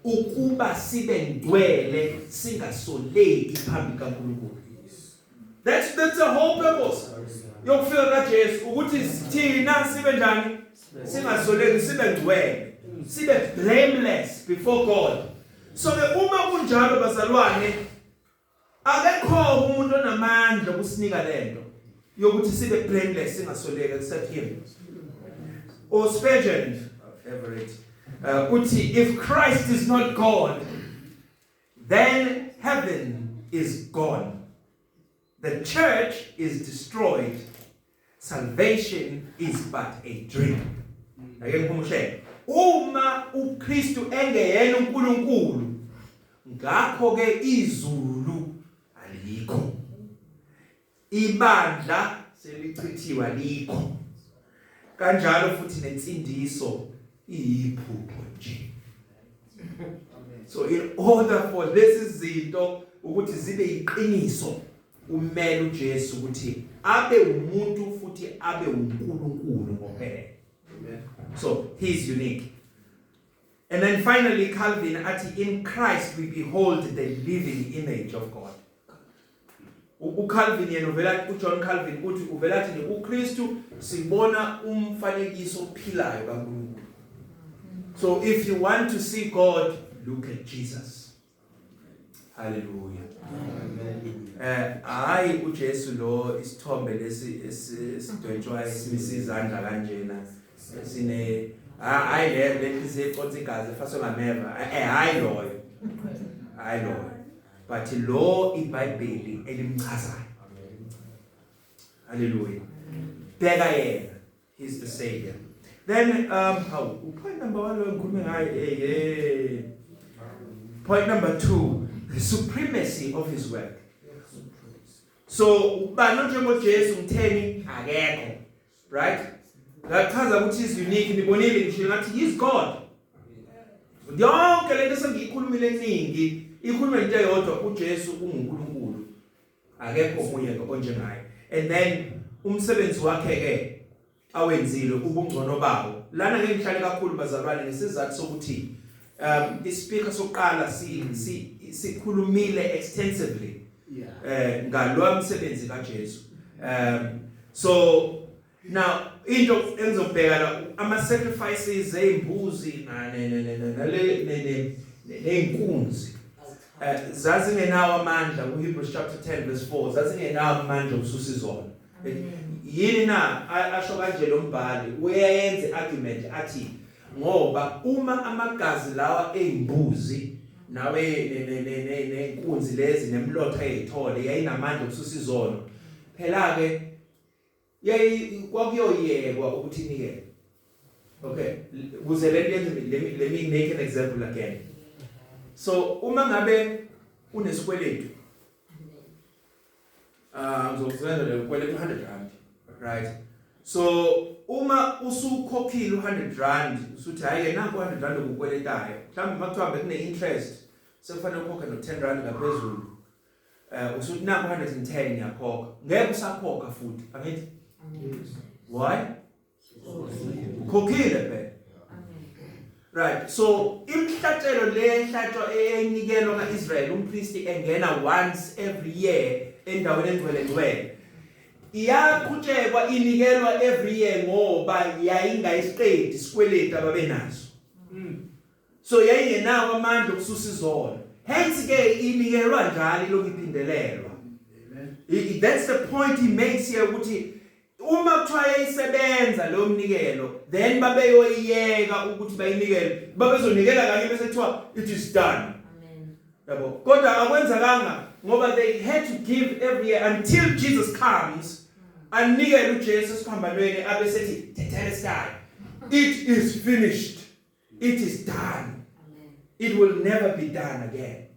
ukuba sibe ngcwele singasoleki phambi kaNkulunkulu. That's the whole purpose yokufika kaJesu ukuthi thina sibe njani, singasoleki sibe ngcwele, sibe blameless before God. So uma kunjalo bazalwane akekho umuntu onamandla ukusinika lento yokuthi sibe blameless singasoleki except him. Or Spurgeon, favorite, uthi if Christ is not God, then heaven is gone. The church is destroyed. Salvation is but a dream. Again, uma uKristu engeyena uNkulunkulu, ngakho ke izulu alikho. Ibandla selichithiwa alikho. Kanjalo futhi nensindiso iyiphupho nje. So in order for this izinto ukuthi zibe iqiniso umele uJesu ukuthi abe umuntu futhi abe uNkulunkulu ngophela. So he's unique. And then finally Calvin athi in Christ we behold the living image of God. uCalvin yena uvela uJohn Calvin uthi uvela athi uKristu sibona umfanekiso ophilayo kaNkulunkulu. So if you want to see God, look at Jesus. Hallelujah. Amen. Hayi uJesu lo isithombe lesi esidwetshwa esimizandla kanjena sine hayi le iziqonzi igazi efaswe ngameva hayi loyo. Hayi loyo. But lo iBhayibheli elimchazayo. Hallelujah. Bheka yena, he's the savior. Then point number 1 lo ngikhulume ngayo point number 2, the supremacy of his work. So ubani njengo Jesu mtheni akekho, right? Ngachaza ukuthi is unique, nibonile ngisho ngathi he's God. Yonke lento sengiyikhulumile eningi ikhuluma into eyodwa uJesu unguNkulunkulu. Akekho omunye onjengaye. And then umsebenzi wakhe ke awenzile ubungcono bawo. Lana ngeke ngihlale kakhulu bazalwane ngesizathu sokuthi ispeaker soqala sikhulumile extensively ngalo msebenzi kaJesu. So now into engizobheka la ama sacrifices ezimbuzi neenkunzi zazingenawo amandla kuHebrews chapter 10 verse 4 zazingenawo amandla okususa izono. Yini na asho kanje lo mbhali uyayenza argument athi ngoba uma amagazi lawa ezimbuzi nawe neenkunzi lezi nemlotha ezithole yayinamandla okususa izono phela ke kwakuyoyekwa ukuthi nikele. Okay, ukuze let me make an example again. So uma ngabe unesikweletu ngizokuzenzela lekweletu 100 rand, right? So uma usukhokhile 100 rand usuthi hayi nanku 100 rand ukukweletayo mhlawumbe makuthiwa bekune interest sekufanele ukhokhe no 10 rand ngaphezulu usuthi nanku 110 ngiyakhokha ngeke usakhokha futhi angithi why ukhokhile phela. Right, so imhlatshelo le nhlatshwa eyinikelwa kaIsrael umpristi engena once every year endaweni engcwele iyaqhutshekwa inikelwa every year ngoba yayingayisiqedi isikweletu ababenazo. So yayingenawo amandla okususa izono, hence ke inikelwa njalo lokuphindelelwa. That's the point he makes here ukuthi uma kuthiwa yayisebenza lo mnikelo then babeyoyiyeka ukuthi bayinikele babezonikela kanye bese kuthiwa it is done. Amen. Yabo kodwa akwenzakanga ngoba they had to give every year until Jesus comes anikele uJesu siphambanweni abesethi tetelestai it is finished, it is done. Amen. It will never be done again. Amen.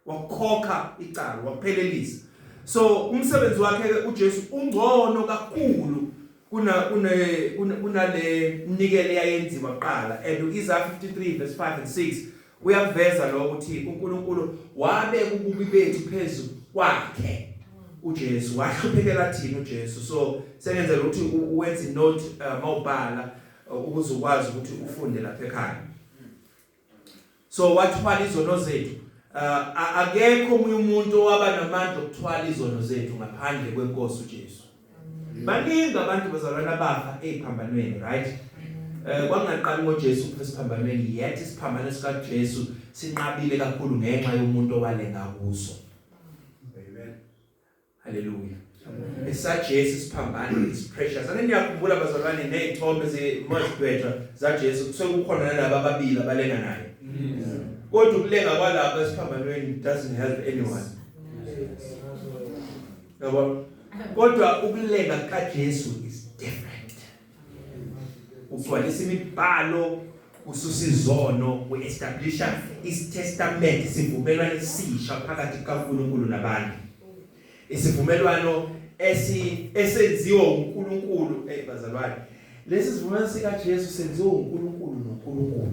Wakhokha icala waphelelisa. So umsebenzi wakhe uJesu ungcono kakhulu kuna le nikele yayenziwa qala. And Isaiah 53 verse 5 and 6 uyaveza lo ukuthi uNkulunkulu wabeka ububi bethu phezulu kwakhe uJesu wahluphekela thina uJesu. So sengenzela ukuthi uwenze note mawubhala ukuze ukwazi ukuthi ufunde lapha ekhaya. So wathwala izono zethu. Akekho omunye umuntu owaba namandla okuthwala izono zethu ngaphandle kwenkosi uJesu. Baningi abantu bazalwana abafa eziphambanweni, right? Kwangaqali ngoJesu kufa esiphambanweni yet isiphambano sika Jesu sinqabile kakhulu ngenxa yomuntu owalenga kuso. Amen. Hallelujah. Esa Jesu isiphambano is precious. Ake ngiyakhumbula bazalwane nezithombe zeMosbetha za Jesu sekukhona nalabo ababili abalenga naye. Kodwa ukulenga kwalapha esiphambanweni doesn't help anyone. Yabo kodwa ukulenga kaJesu is different. Ugcwalisa imibhalo, ususa izono, uestablisha isitestament, isivumelwano esisha phakathi kaNkulunkulu nabantu. Isivumelwano esenziwa uNkulunkulu bazalwane. Lesi sivumelwano sikaJesu senziwa uNkulunkulu noNkulunkulu.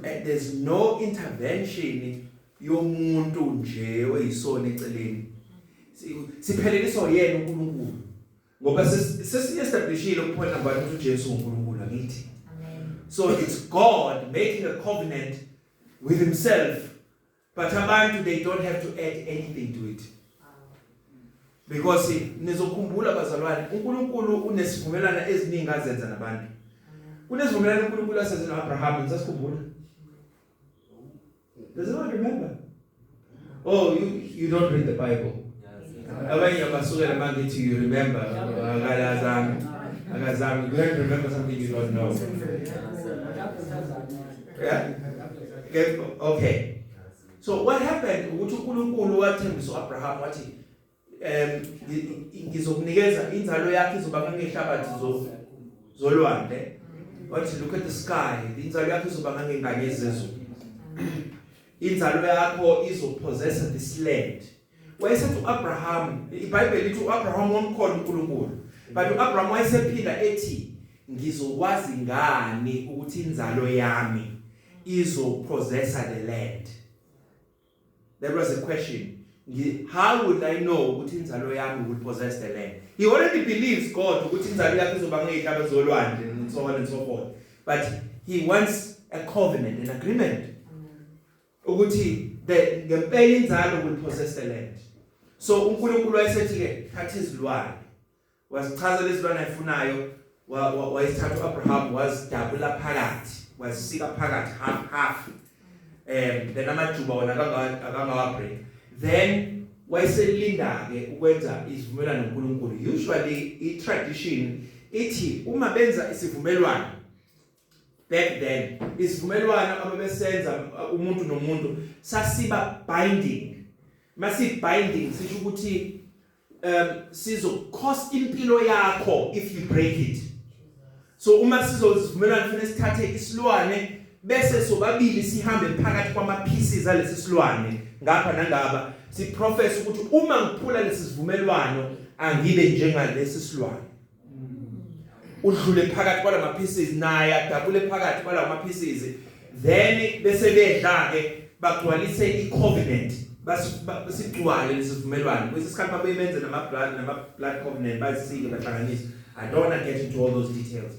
And there's no intervention yomuntu nje oyisona eceleni. Sipheleliswa yena uNkulunkulu. Ngoba sesi-establishile kuphela number 1 ukuthi uJesu uNkulunkulu akithi. So it's God making a covenant with himself, but abantu they don't have to add anything to it. Because nizokhumbula bazalwane, uNkulunkulu unesivumelana eziningi azenza nabantu. Kunesivumelana uNkulunkulu asenza noAbraham, nisasikhumbula? Does anyone remember? Oh, you don't read the Bible. Abanye abasukela mangithi you remember. Akazami. You have to remember something you don't know. Yeah? Okay. So what happened? Ukuthi uNkulunkulu wathembisa uAbraham wathi ngizokunikeza inzalo yakhe izoba ngehlabathi zolwandle. Wathi look at the sky. Inzalo yakhe izoba ngengane yezizwe. Inzalo yakho izopossess this land. Wayesethi uAbraham, iBhayibheli lithi uAbraham wamkholwa uNkulunkulu. But uAbraham wayesephinda ethi ngizokwazi ngani ukuthi inzalo yami izopossess the land. There was a question. How would I know ukuthi inzalo yami will possess the land? He already believes God ukuthi inzalo yakhe izoba ngezihlaba zolwandle and so on and so forth. But he wants a covenant, an agreement. Ukuthi ngempela inzalo will possess the land. So uNkulunkulu wayesethi ke thatha izilwane. Wasichaza lezilwane ayifunayo, wayesithatha uAbraham wazidabula phakathi, wasika phakathi half. Then amajuba wona akangawabreak. Then wayeselinda ke ukwenza isivumelwano noNkulunkulu. Usually i-tradition ithi uma benza isivumelwano back then isivumelwano ababesenza umuntu nomuntu sasiba binding. Masi binding sisho ukuthi sizo cost impilo yakho if you break it. So uma sizozivumelana kufanele sithathe isilwane bese sobabili sihambe phakathi kwama pieces alesi silwane ngapha nangaba si profess ukuthi uma ngiphula lesi sivumelwano angibe njengalesi silwane. Udlule phakathi kwalama pieces naye adabule phakathi kwalama pieces, then bese bedla ke bagcwalise i-covenant basicwale lesivumelwano. Kwesikhathi babeyenza nama blood covenant basike bahlanganisa. I don't want to get into all those details.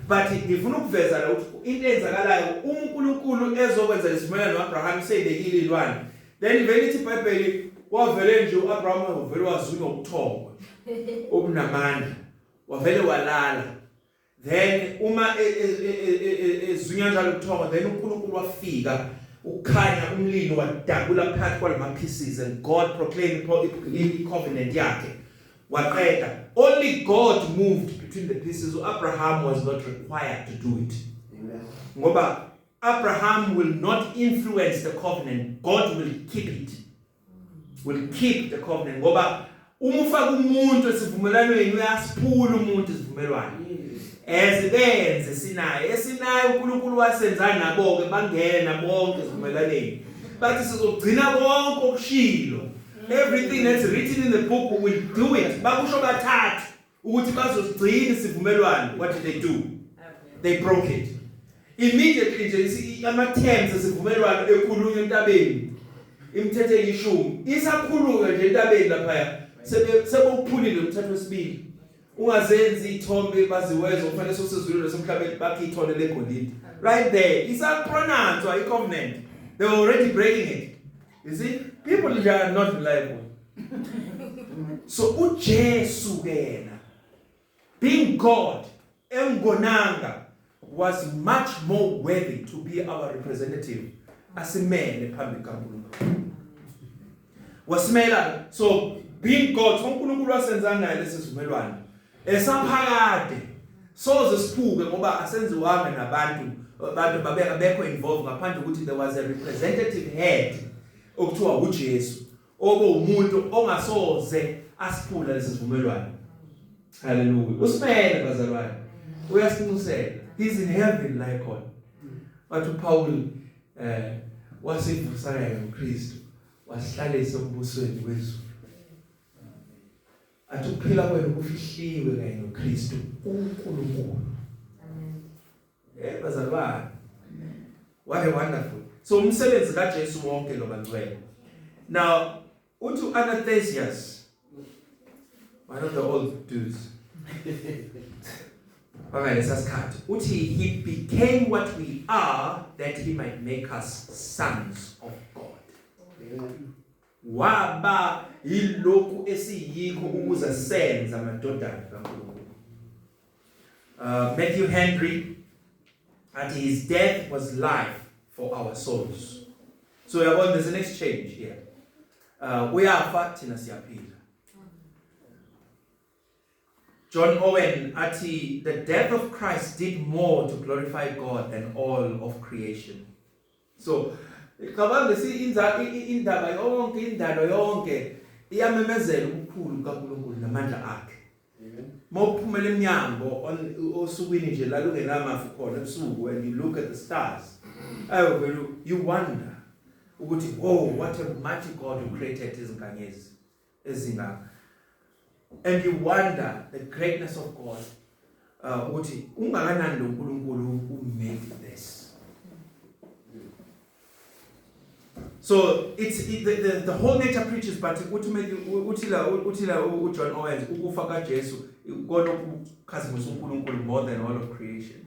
But ngifuna ukuveza la ukuthi into enzakalayo uNkulunkulu ezokwenza lesivumelwano noAbraham sebekile ilwane. Then vele ithi iBhayibheli wavele nje uAbraham uvele wazunywa ubuthongo obunamandla. Wavele walala. Then uma ezunya njalo ubuthongo, then uNkulunkulu wafika ukhanya umlilo wadabula phakathi kwalama pieces and God proclaimed the covenant yakhe. Waqeda. Only God moved between the pieces. Abraham was not required to do it. Ngoba Abraham will not influence the covenant. God will keep it. Will keep the covenant. Ngoba umufaka umuntu esivumelwaneni uyasiphula umuntu isivumelwano. Ezibenze sinaye uNkulunkulu wasenza nabo ke bangena bonke esivumelwaneni. Bathi sizogcina konke okushilo. Everything that's written in the book will do it. Bakusho bathathu ukuthi bazozigcina isivumelwano. What did they do? They broke it. Immediately nje ama terms esivumelwano ekhulunywa entabeni. Imithetho eyishumi isakhulunywa nje entabeni lapha. Sekuphulile umthetho wesibili. Ungazenzi ithombe baziwezo kufanele sosizwilo lesemhlabeni bakhe ithole legolide. Right there. Isapronounce i-covenant. They were already breaking it. You see, people are not reliable. So uJesu kena, being God, engonanga, was much more worthy to be our representative. Asimele phambi kaNkulunkulu. Wasimela. So being God, uNkulunkulu wasenza naye lesivumelwano. Esaphakade. Soze siphuke ngoba asenziwanga nabantu babekho involved ngaphandle ukuthi there was a representative head okuthiwa uJesu obo umuntu ongasoze asiphula lesivumelwano. Hallelujah. Usimele bazalwane. Uyasincusela. He's in heaven like God. But Paul wasivusa ngoKristu wasihlalisa embusweni wezulu. Athi ukuphila kwenu kufihliwe kanye noKristu uNkulunkulu. Amen. Bazalwane. What a wonderful. So umsebenzi kaJesu wonke lo bangcwele. Now uthi Anathasius, one of the old dudes. Okay, lesasikhathi. Uthi he became what we are that he might make us sons of God. Waba yilokhu esiyikho ukuze senze amadodana kaNkulunkulu. Matthew Henry, and his death was life for our souls. So there's an exchange here. Uyafa thina siyaphila. John Owen ati the death of Christ did more to glorify God than all of creation. So cabanga indaba yonke indalo yonke iyamemezela ukukhulu kaNkulunkulu namandla akhe. Mawuphumela eminyango osukwini nje la lungenamafu khona ebusuku and you look at the stars. You wonder ukuthi what a mighty God who created izinkanyezi ezingaka. And you wonder the greatness of God. Ukuthi ungakanani lo uNkulunkulu who made this. So the whole nature preaches, but utila John Owens ukufa kaJesu kona ukukhazimisa uNkulunkulu more than all of creation.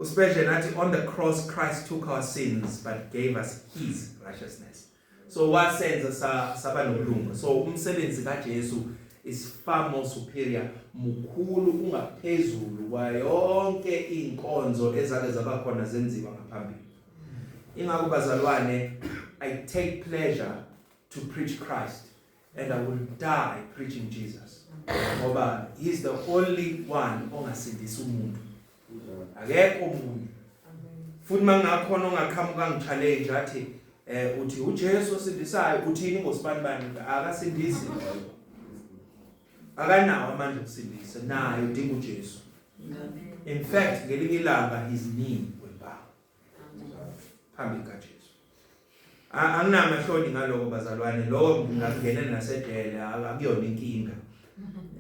Especially that on the cross Christ took our sins but gave us his righteousness. So what sense saba nobulungu. So umsebenzi kaJesu is far more superior, mukhulu ungaphezulu kwa yonke inkonzo ezake zabakhona zenziwa ngaphambili. Ingakho bazalwane, I take pleasure to preach Christ and I will die preaching Jesus. Ngoba he is the only one ongasindisa umuntu. Akekho umuntu. Futhi mangakhona ongaqhamuka ngichallenge athi uthi uJesu osindisayo uthini ngosibani akasindisi. Akanawo amandla okusindisa naye udinga uJesu. In fact, ngelinye ilanga his knee will bow. Phambi kaJesu. Anginamahloni ngaloko bazalwane, lo ngingangena nasedele akuyona inkinga.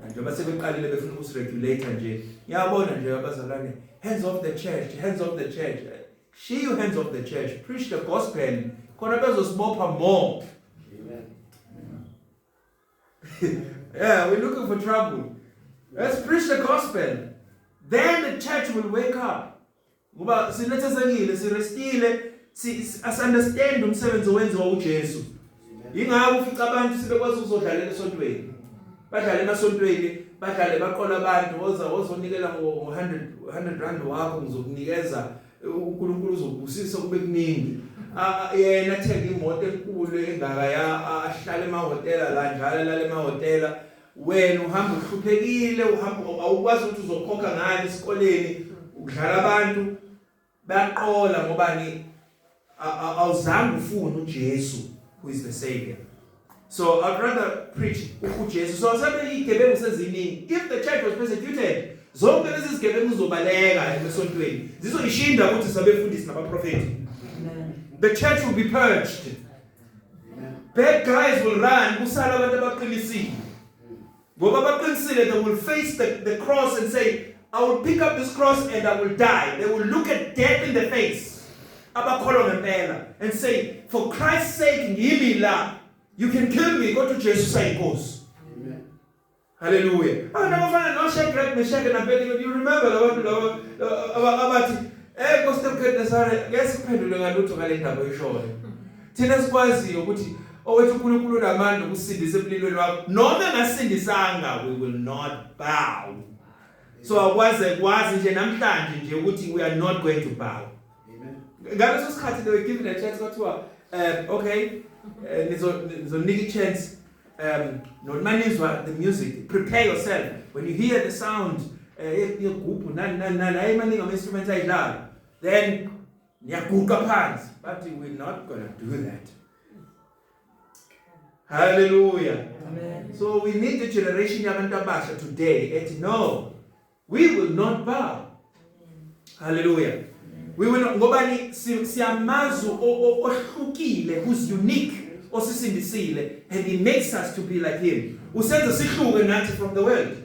Njengoba sebeqalile befuna ukusiregulate nje. Ngiyabona nje abazalwane, hands off the church, hands off the church. She you hands off the church, preach the gospel. Khona bezosibopha more. Amen. Yeah, we're looking for trouble. Let's preach the gospel. Then the church will wake up. Ngoba sinethezekile, sirestile, understand umsebenzi owenziwa uJesu. Ingakho ufica abantu sebekwazi ukuzodlalela esontweni. Badlala emasontweni, badlale baqola abantu ozonikela ngo100 rand wakho ngizokunikeza uNkulunkulu uzobusisa kube kuningi. Yena athenga imoto enkulu engaka ahlala emahotela la njalo lala emahotela. Wena uhamba uhluphekile, uhamba awukwazi ukuthi uzokhokha ngani esikoleni, ukudlala abantu bayaqola ngobani awuzange ufune uJesu who is the savior. So I'd rather preach uJesu. So sabe igebengu seziningi. If the church was persecuted, zonke lezi zigebengu zizobaleka emesontweni. Zizoyishinda ukuthi sabefundisi nabaprofeti. The church will be purged. Bad guys will run. Kusala abantu abaqinisile. Ngoba abaqinisile, they will face the cross and say, I will pick up this cross and I will die. They will look at death in the face. Abakholwa ngempela and say, for Christ's sake, ngimi la. You can kill me. Go to Jesus sayinkosi. Amen. Hallelujah. Nabafana no Shadrach, Meshach and Abednego. You remember abathi Nkosi Nebukadnezar, ngeke siphendule ngalutho ngale ndaba oyishoyo. Thina sikwaziyo ukuthi owethu uNkulunkulu namandla ukusindisa empilweni wakho. Noma engasindisanga, we will not bow. So akwazi nje namhlanje nje ukuthi we are not going to bow. Amen. Ngaleso sikhathi they were given a chance kwathiwa okay, nizonika chance nomanizwa the music, prepare yourself when you hear the sound yegubhu nala emaningi ama-instruments ayidlala, then niyaguqa phansi. But we're not going to do that. Hallelujah. Amen. So we need the generation yabantu abasha today ethi no, we will not bow. Hallelujah. We will not. Ngobani siyamazu ohlukile, who's unique, osisindisile, and he makes us to be like him. Usenza sihluke nathi from the world.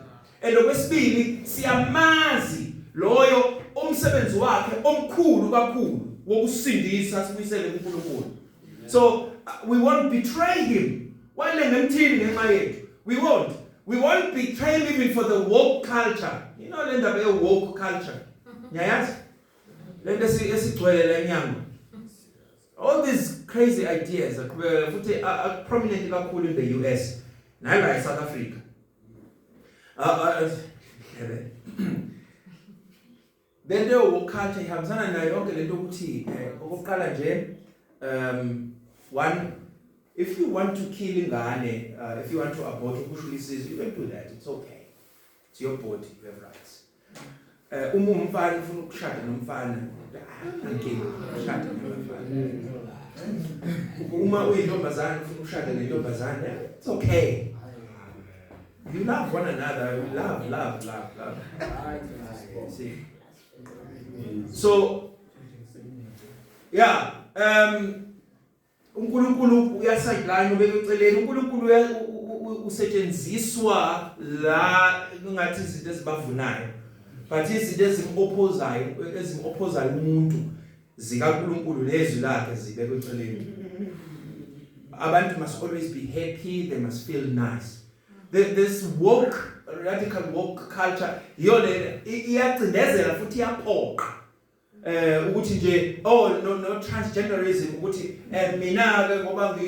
And okwesibili siyamazi loyo umsebenzi wakhe omkhulu kakhulu. wokusindisa sibuyisele kuNkulunkulu. So we won't betray him. Wale ngemthini ngenxa yethu. We won't betray him even for the woke culture. You know le ndaba ye woke culture. Ngiyayazi? Le nto esigcwele la eNyango. All these crazy ideas are prominent kakhulu in the US nala eSouth Africa. Then the woke culture ihambisana nayo yonke lento ukuthi okokuqala nje one, if you want to kill ingane, if you want to abort ukushulisizwe, you can do that. It's okay. It's your body, you have rights. Umfana ufuna ukushada nomfana, angeke ushada nomfana. Uma uyintombazana ufuna ukushada nentombazana, it's okay. You love one another, you love. See? So, yeah, uNkulunkulu uyasideline ubeke eceleni. uNkulunkulu usetshenziswa la ngathi izinto ezibavunayo, but izinto ezimopposayo umuntu zikaNkulunkulu lezi lakhe zibeke eceleni. Abantu must always be happy, they must feel nice. This woke, radical woke culture yole iyacindezela futhi iyaphoqa ukuthi nje no transgenderism ukuthi mina ke ngoba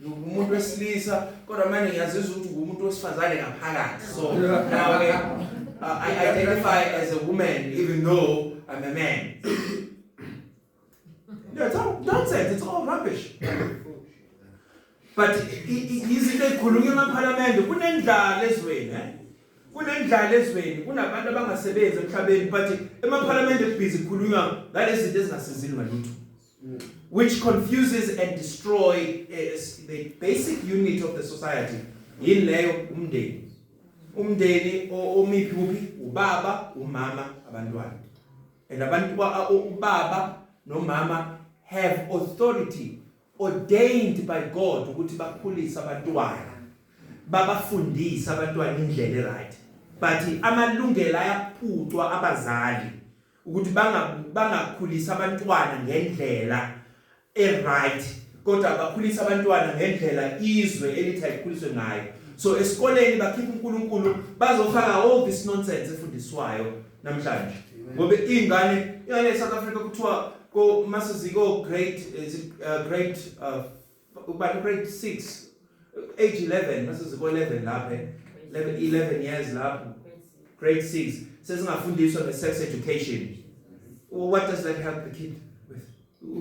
ngumuntu wesilisa kodwa manje ngiyazizwa ukuthi ngumuntu wesifazane ngaphakathi, so now I identify as a woman even though I'm a man. It's all nonsense, it's all rubbish. But izinto ezikhulunywa emaPhalamende kunendlala ezweni, kunabantu abangasebenzi emhlabeni, but emaPhalamende kubhizi kukhulunywa ngalezi zinto ezingasizini ngalutho, which confuses and destroy the basic unit of the society. Yini leyo? Umndeni omiphi kuphi? Ubaba, umama, abantwana. And ubaba nomama have authority ordained by God ukuthi bakhulisa abantwana, babafundisa abantwana indlela right, but amalungelo ayaphucwa abazali ukuthi bangakhulisa abantwana ngendlela right, kodwa bakhulisa abantwana ngendlela izwe elithi ayikhuliswe ngayo. So esikoleni bakhipha uNkulunkulu bazofaka all this nonsense efundiswayo namhlanje, ngoba ingane eSouth Africa kuthiwa masiziko grade 6 age 11 masiziko 11 lapha 11 years lapha grade 6 sesingafundiswa ngesex education. What does that help the kid with?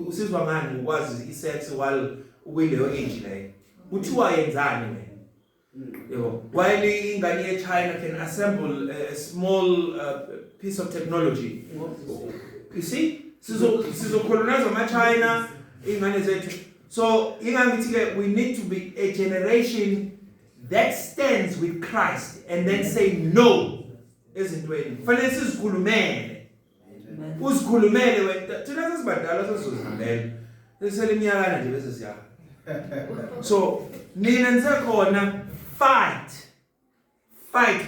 Usizwa ngani ukwazi isex while ukuleyo age leyo? Kuthiwa yenzani wena? Yebo, while ingane eChina can assemble a small piece of technology. You see? Sizocolonize amaChina ingane zethu. So we need to be a generation that stands with Christ and then say no ezintweni. Fanele sizikhulumele. Uzikhulumele wena. Thina sesibadala sesizihambela. Sesele iminyaka nje bese siya. So nina nisekhona fight,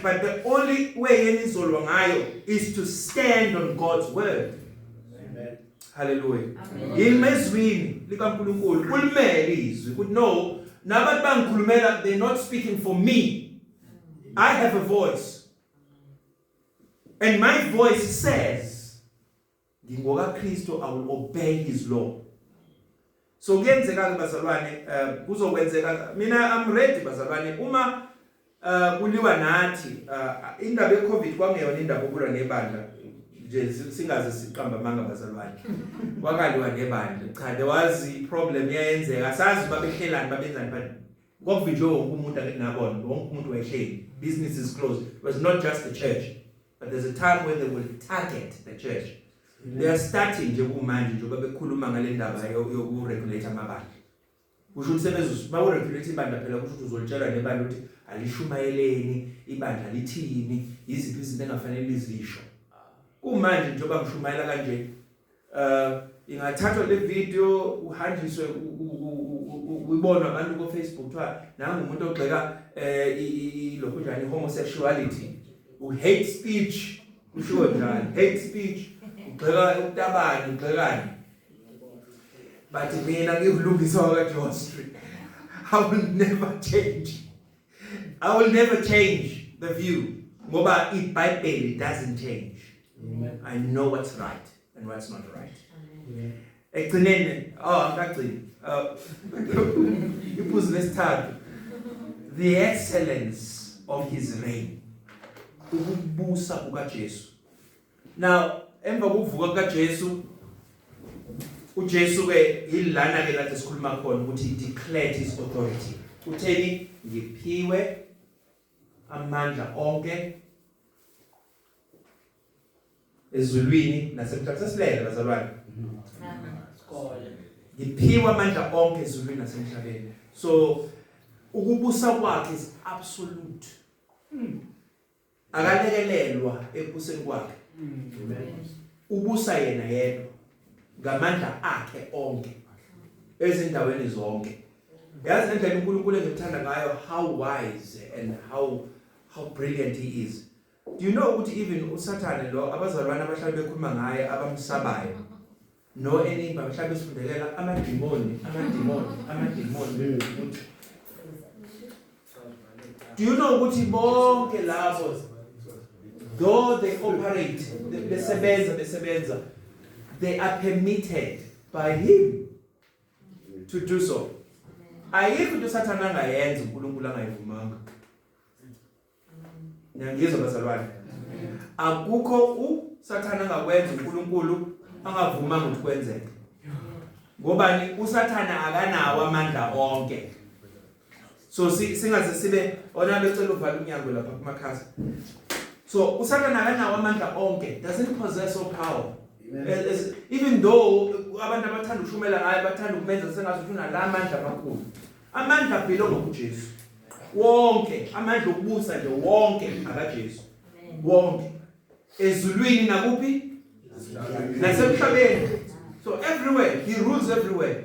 but the only way enizolwa ngayo is to stand on God's word. Hallelujah. Imezwini likaNkulunkulu kulimele izwi ukuthi no, nabantu bangikhulumela, they're not speaking for me. I have a voice. And my voice says, ngingoka Kristo, I will obey his law. So kuyenzeka ke bazalwane, kuzokwenzeka mina I'm ready bazalwane uma kuliwa nathi indaba yeCovid kwangeyona indaba okulwa nebandla. Nje singaze siqamba manga bazalwane kwakaliwa nebandla, cha there was a problem yayenzeka, asazi babekhelani babenzani, but ngokuvinjwe wonke umuntu akenabona, wonke umuntu wayehleli, business is closed. It was not just the church, but there's a time when they will target the church. They are starting nje kumanje nje bekhuluma ngale ndaba yokuregulate amabandla. Kusho ukuthi bakuregulate ibandla phela kusho ukuthi uzolitshela nebandla ukuthi alishumayeleni, ibandla lithini, iziphi izinto engafanele izisho. Kumanje njengoba ngishumayela kanje ingathathwa le video uhanjiswe uyibona abantu ku Facebook kuthiwa nangu umuntu ogxeka lokho njani homosexuality, hate speech, kusho njani hate speech, ugxeka utabani, ugxekani. but mina ngiyulungiswa kaJohn Street. I will never change. I will never change the view. Ngoba iBhayibheli doesn't change. Amen. I know what's right and what's not right. Amen. Ekugcineni, angagcini. Iphuzu lesithathu. The excellence of his reign. Ukubusa kukaJesu. Now, emva kokuvuka kukaJesu, uJesu ke yilana ke lapho sikhuluma khona ukuthi he declared his authority. Utheni ngiphiwe amandla onke ezulwini nasemhlabeni. Sesilele bazalwane. Ngiphiwe amandla onke ezulwini nasemhlabeni. So ukubusa kwakhe is absolute. Akalekelelwa ebuseni kwakhe. Ubusa yena yedwa ngamandla akhe onke ezindaweni zonke. Yazi indlela uNkulunkulu engithanda ngayo, how wise and how brilliant he is. Do you know ukuthi even uSathane lo abazalwane abahlala bekhuluma ngaye abamsabayo no enimba abahlala besifundelela amadimoni. Do you know ukuthi bonke labo, though they operate, besebenza, they are permitted by him to do so. Ayikho into uSathane angayenza uNkulunkulu angayivumanga. Ngiyangizwa bazalwane. Akukho uSathane angakwenza uNkulunkulu angavumanga ukuthi kwenzeke. Ngobani uSathane akanawo amandla onke. So singaze sibe ona becela uvala umnyango lapha kumakhasi. So uSathane akanawo amandla onke, doesn't possess all power. Even though abantu abathanda ukushumela ngaye bathanda ukumenza sengathi ufuna la amandla amakhulu. Amandla belonga kuJesu. Wonke amandla okubusa nje wonke akaJesu. Wonke ezulwini nakuphi nasemhlabeni. So everywhere he rules everywhere.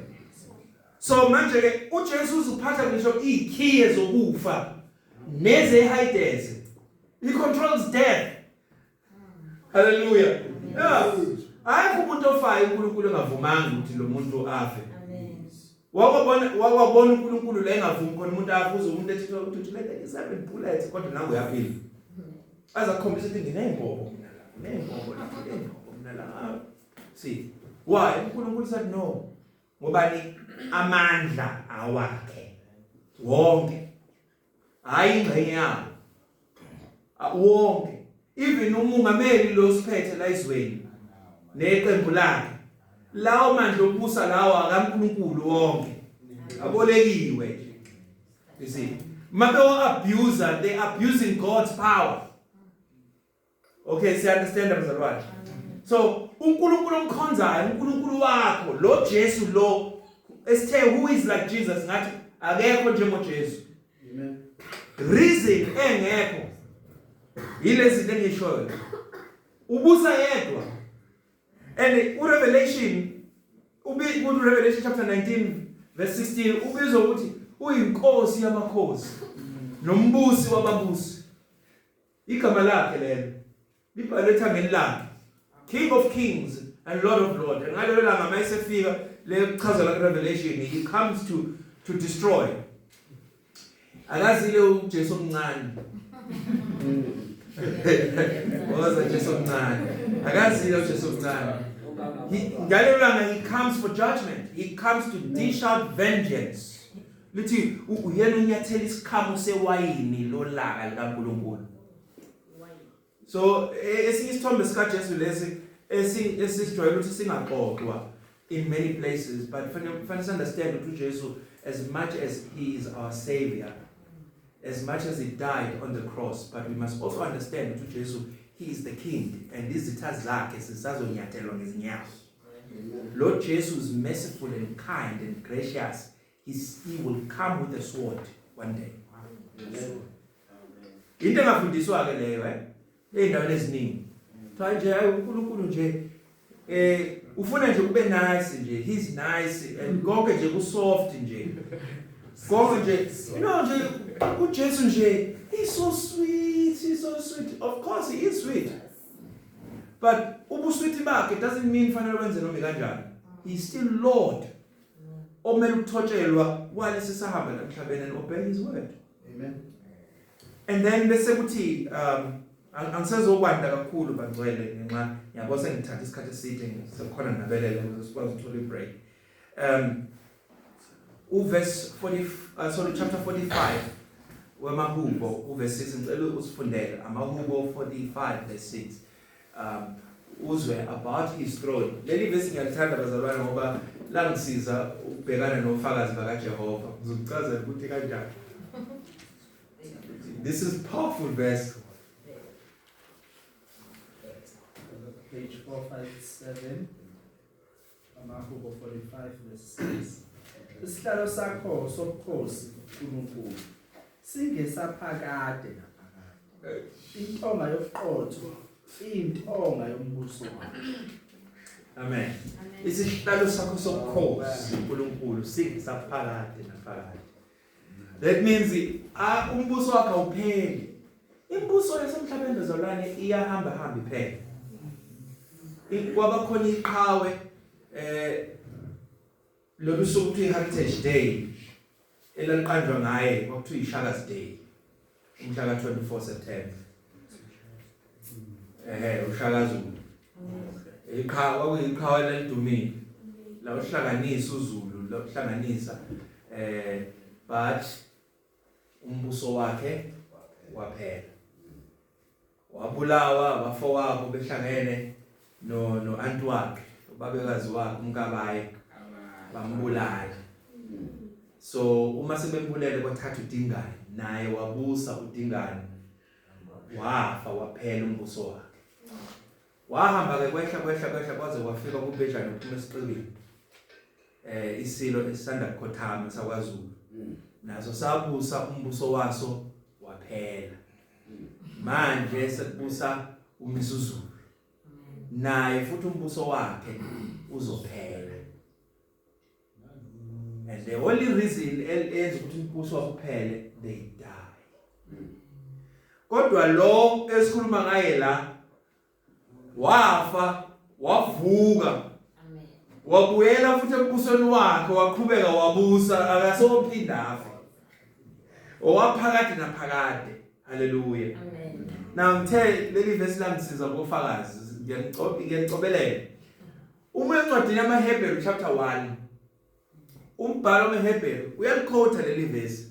So manje ke uJesu uzuphatha ngisho ikhiye zokufa nezehayideze. He controls death. Hallelujah. Yeah. Ayikho umuntu ofayo uNkulunkulu engavumanga ukuthi lo muntu afe. Amen. Wakubona uNkulunkulu la engavumi khona umuntu afe, umuntu ethi ukuthi let 7 bullets kodwa nangu uyaphila. Azakhombisa ukuthi ngineyimbobo mina la. See. Why? uNkulunkulu said no. Ngobani amandla awakhe wonke. Hayi ingxenye yawo. Wonke. Even umongameli lo siphethe la izweni neqembu lakhe, lawo mandla okubusa lawo akaNkulunkulu wonke abolekiwe. You see, mabe abuser, they abusing God's power. Okay, see, understand bazalwane. So uNkulunkulu omkhonzayo, uNkulunkulu wakho lo Jesu lo esithe who is like Jesus, ngathi akekho njengoJesu. Amen. Reason engekho yilezi engishoyo. Ubusa yedwa. And uRevelation Revelation chapter 19 verse 16 ubizwa ukuthi uyinkosi yamakhosi nombusi wababusi. Igama lakhe lelo libhalwe ethangeni lakhe, King of Kings and Lord of Lords. And ngalelo langa mayisefika le chaza la Revelation, he comes to destroy. Akazile uJesu omncane. Waza Jesu omncane. Akazile uJesu omncane. Ngalelo langa he comes for judgment. He comes to dish out vengeance. Lithi uyena unyathela isikhamo sewayini lo laka likaNkulunkulu. So esinye isithombe sika Jesu lesi esijwayele ukuthi singaxoxwa in many places, but fanele understand ukuthi uJesu, as much as he is our savior, as much as he died on the cross, but we must also understand that Jesus, he is the king, and izitha zakhe sizazonyathelwa ngezinyawo. Lord Jesus is merciful and kind and gracious. He will come with a sword one day. Into engafundiswa ke leyo endaweni eziningi. Cha nje uNkulunkulu nje ufuna nje kube nice nje, he's nice and konke nje ku soft nje. Konke nje nje uJesu nje, he's so sweet. Of course he is sweet. But ubusweet bakhe doesn't mean fanele wenze noma kanjani. He's still Lord. omele ukuthotshelwa walesi sahamba emhlabeni and obey his word. Amen. And then bese kuthi angisezokwanda kakhulu bangcwele ngenxa yabo sengithatha isikhathi eside ngisekhona nabelele ukuze sikwazi ukuthola ibreak. Verse 40 chapter 45 wemahubo verse 6 ngicela usifundele amahubo 45 verse 6 uzwe about his throne. Leli verse ngiyalithanda bazalwane ngoba la ngisiza ukubhekana nofakazi bakaJehova ngizokuchazela ukuthi kanjani. This is powerful verse. Page 457. Amahubo 45 verse 6. Isihlalo sakho sobukhosi uNkulunkulu singesaphakade naphakade. Intonga yobuqotho intonga yombuso wakho. Amen. Isihlalo sakho sobukhosi uNkulunkulu singesaphakade naphakade. That means umbuso wakhe awupheli. Imbuso yasemhlabeni bezalwane iyahamba iphela. Kwaba khona iqhawe lo suku kuthiwa Heritage Day elaliqanjwa ngaye kwakuthiwa iShaka's Day umhla ka 24 September. Ushaka Zulu. Iqhawe lelidumile. La uhlanganisa uZulu, la uhlanganisa but umbuso wakhe waphela. Wabulawa abafowabo behlangene no anti wakhe, ubabekazi wakhe uMkabayi bambulala. So uma sebembulele kwathatha uDingane naye wabusa uDingane. Wafa waphela umbuso wakhe. Wahamba ke kwehla kwaze wafika kuBhejane uphuma esiqibini. Isilo esisanda ukhothama sakwaZulu. Naso sabusa umbuso waso waphela. Manje sekubusa uMisuzulu. Naye futhi umbuso wakhe uzophela. And the only reason eyenza ukuthi umbuso wakhe uphele, they die. Kodwa lo esikhuluma ngaye la wafa wavuka. Amen. Wabuyela futhi embusweni wakhe waqhubeka wabusa akasophinda afa. Owaphakade naphakade. Hallelujah. Amen. Now ngithe leli verse langisiza ngofakazi ngiyanicobelele. Uma encwadini yamaHebheru chapter 1 umbhalo weHebheru uyaliquote leli verse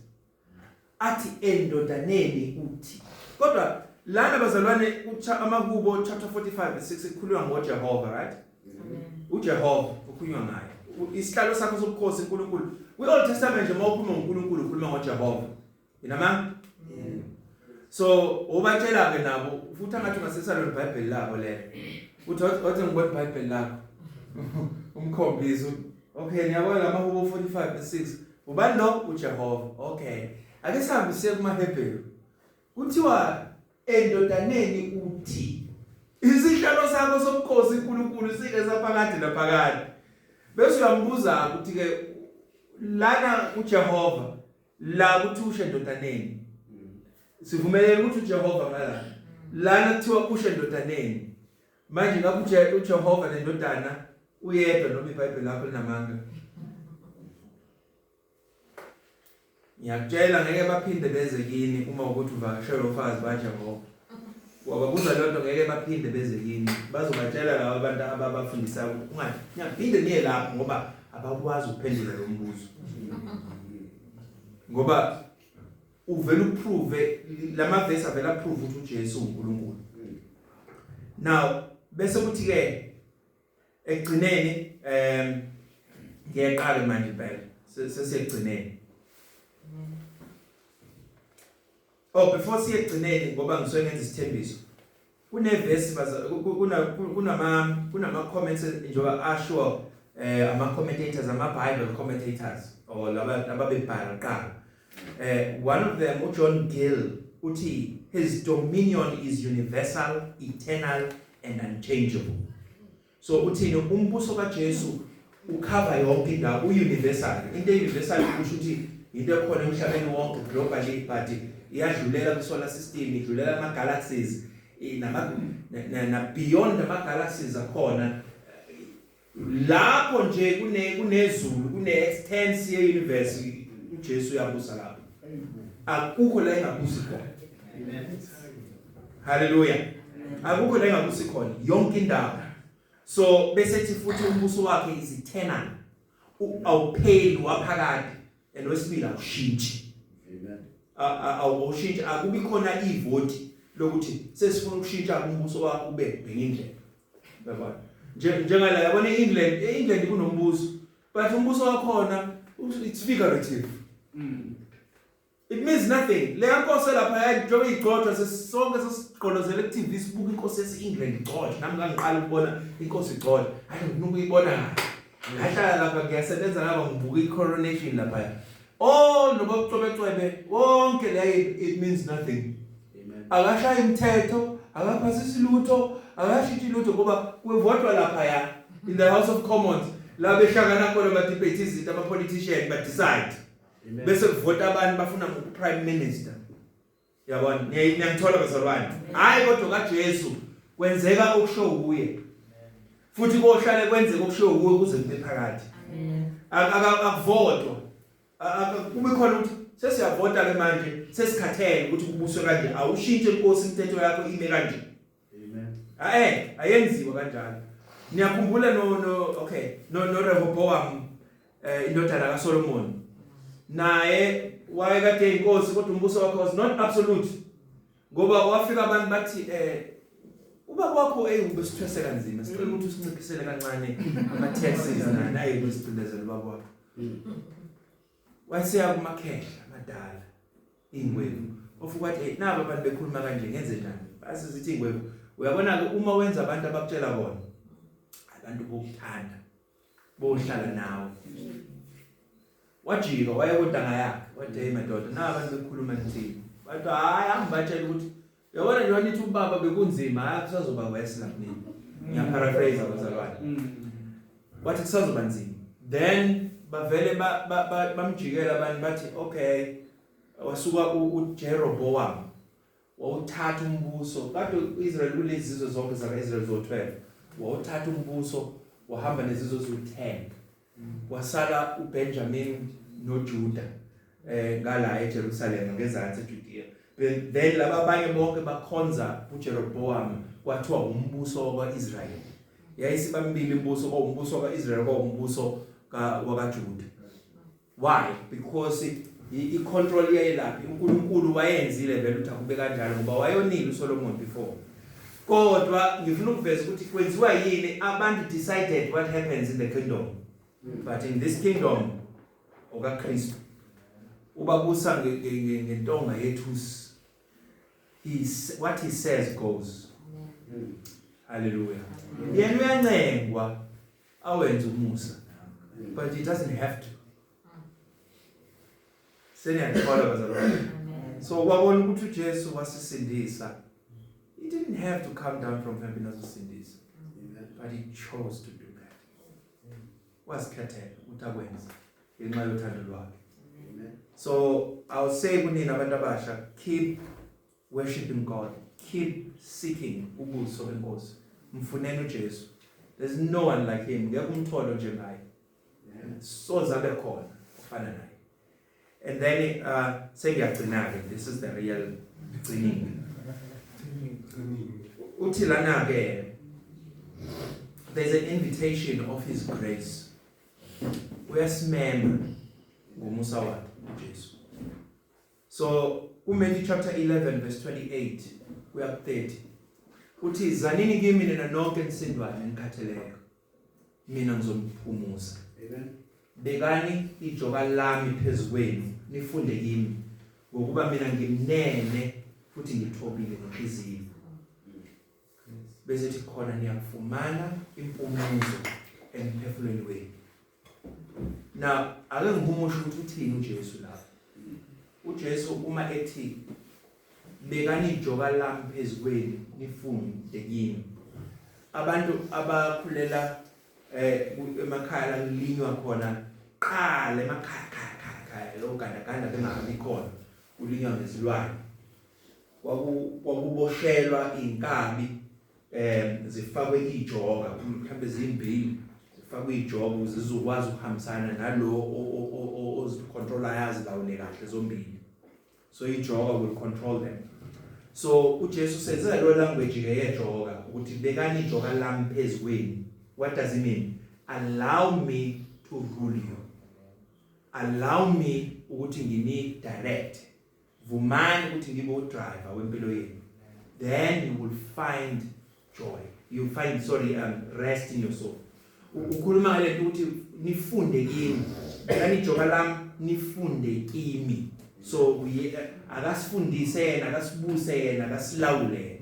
athi endodaneni uthi. Kodwa lana bazalwane amahubo chapter 45 verse 6 ikhuluma ngoJehova, right? Amen. UJehova ukhulunywa ngaye. Isihlalo sakho sobukhosi uNkulunkulu. Kwi-Old Testament nje mawukhuluma ngoNkulunkulu ukhuluma ngoJehova. Inama? So ubatshela ke nabo futhi angathi ungasesala leBhayibheli labo le. Uthi wathi ngibona iBhayibheli lakho. Umkhombisa. Okay, ngiyabona amahubo 45 verse 6. Ubani lo uJehova. Okay. Ake sihambe siye kumaHebheru. Kuthiwa endodaneni uthi isihlalo sakho sobukhosi uNkulunkulu sike saphakade naphakade. Bese uyambuza ukuthi ke lana uJehova la kuthi ushe endodaneni. Sivumeleke ukuthi uJehova ngala. Lana kuthiwa ushe endodaneni. Manje ngabe uJehova nendodana uyedwa noma iBhayibheli lakho linamanga. Ngiyakutshela ngeke baphinde beze kini uma ukuthi uvakashela ofazi baJehova. Wababuza lonto ngeke baphinde beze kini. Bazobatshela labo abantu ababafundisa ukuthi ungathi ngiyaphinde niye lapho ngoba abakwazi ukuphendula lo mbuzo. Ngoba uvela uprove lama verse avela prove ukuthi uJesu uNkulunkulu. Now bese kuthi ke ekugcineni ngiyaqala manje phela sesiyegcineni. Before siyegcineni ngoba ngisuke ngenza isithembiso. Kuneverse kunama comments njengoba asho ama commentators ama Bible commentators or laba ababebhala qala. One of them uJohn Gill uthi his dominion is universal, eternal and unchangeable. So uthini umbuso kaJesu ukhava yonke indawo universal. Into universal kusho ukuthi into ekhona emhlabeni wonke globally but iyadlulela kusolar system, idlulela ama galaxies na beyond ama galaxies akhona. Lapho nje kunezulu extense ye universe uJesu uyabusa lapho akukho la engabusi khona haleluya akukho la engabusi khona yonke indawo so bese thi futhi umbuso wakhe is eternal awupheli waphakade and wesibili awushintshi awushintshi akubi khona ivoti lokuthi sesifuna ukushintsha umbuso wakho ube bhekindlela yabona njengala yabona eEngland kunombuso but umbuso wakhona it's figurative it means nothing le nkosi lapha njengoba igcotshwa sesonke sesiqolozele ku TV sibuka inkosi yaseEngland igcotshwa nami ngangiqala ukubona inkosi igcotshwa hayi ngifuna ukuyibona kahle ngahlala lapha ngiyasebenza ngaba ngibuka icoronation lapha nokucwebecwebe wonke le it means nothing akashaya imithetho akaphasisi lutho akashithi lutho ngoba kuvotwa lapha in the House of Commons la behlangana khona ama debates ama politicians ba decide bese kuvota abantu bafuna prime minister yabona ngiyangithola bazalwane hayi kodwa kaJesu kwenzeka okusho kuye futhi kohlale kwenzeka okusho kuye kuze kube phakathi akuvotwa kube khona ukuthi sesiyavota ke manje sesikhathele ukuthi kubuswe kanje awushintshe inkosi imithetho yakho ime kanje ayenziwa kanjalo niyakhumbula no Rehoboam indodana kaSolomon naye wayekade inkosi kodwa umbuso wakhe was not absolute ngoba wafika abantu bathi uba kwakho ubesithwese kanzima sicela ukuthi usinciphisele kancane ama taxes naye besicindezela baba wakho wasiya kumakhehla amadala ingwevu ofuka wathi naba abantu bekhuluma kanje ngenze njani basizithi ingwevu uyabona ke uma wenza abantu abakutshela bona abantu bokuthanda bohlala nawe wajika wayekodanga yakhe wathi hey madoda nabantu bekhuluma nthini bathi hayi angibatshela ukuthi yabona nje wanithi ubaba bekunzima hayi kusazoba wesi lapha nini ngiyaparaphrase abazalwane wathi kusazoba nzima then bavele bamjikela abantu bathi okay wasuka uJeroboam wawuthatha umbuso kade uIsrael kulezi zizwe zonke zakaIsrael zo12 wawuthatha umbuso wahamba nezizwe zo10 wasala uBenjamin noJuda ngala eJerusalem ngezantsi eJudea then laba abanye bonke bakhonza uJeroboam kwathiwa umbuso waIsrael yayisibambili imbuso umbuso waIsrael umbuso wakaJuda why because icontrol yayilaphi uNkulunkulu wayenzile vele ukuthi akube kanjalo ngoba wayonile uSolomon before kodwa ngifuna ukuveza ukuthi kwenziwa yini abantu decided what happens in the kingdom but in this kingdom okaKristu ubabusa ngentonga yethusi what he says goes hallelujah yena uyancengwa awenze umusa but he doesn't have to seniyathola bazalwane so kwabona ukuthi uJesu wasisindisa he didn't have to come down from heaven azosindisa but he chose to do that wasikhethela ukuthi akwenze ngenxa yothando lwakhe so I'll say kunina abantu abasha keep worshiping God keep seeking ubuso benkosi mfuneni uJesu there's no one like him ngeke umtholo njengaye so zabe khona ufana naye and then sengiyagcina ke this is the real gcining uthi lana ke there's an invitation of his grace uyasimema ngomusa wakhe uJesu so kuMatthew chapter 11 verse 28 kuya 30 uthi zanini kimi nina nonke nisindwayo nikhatheleka mina ngizomphumuza amen bekani ijoka lami phezukwenu nifunde kimi ngokuba mina ngimnene futhi ngithobile ngenhliziyo bese thi khona niyafumana impumuzo emphefumulweni wenu now ake ngihumushe ukuthi uthini uJesu lapha uJesu uma ethi bekani ijoka lami phezukwenu nifunde kimi abantu abakhulela emakhaya la linywa khona qala emakhaya lo gandaganda bengahambi khona ulinywa ngezilwane kwakuboshelwa inkabi zifakwe ijoka mhlawumbe zimbili fakwe ijob ukuze izokwazi ukuhambisana nalo ozicontrola yazi lawule kahle zombili. So ijoga will control them. So uJesu senze lo language ke yejoga ukuthi bekani ijoga lami phezukweni. What does it mean? Allow me to rule you. Allow me ukuthi ngini direct. Vumani ukuthi ngibe udriver wempilo yenu. Then you will find joy. You find rest in your soul. Ukhuluma ngale nto ukuthi nifunde kimi. Bekani ijoga lami nifunde kimi. So akasifundise yena, akasibuse yena, akasilawule.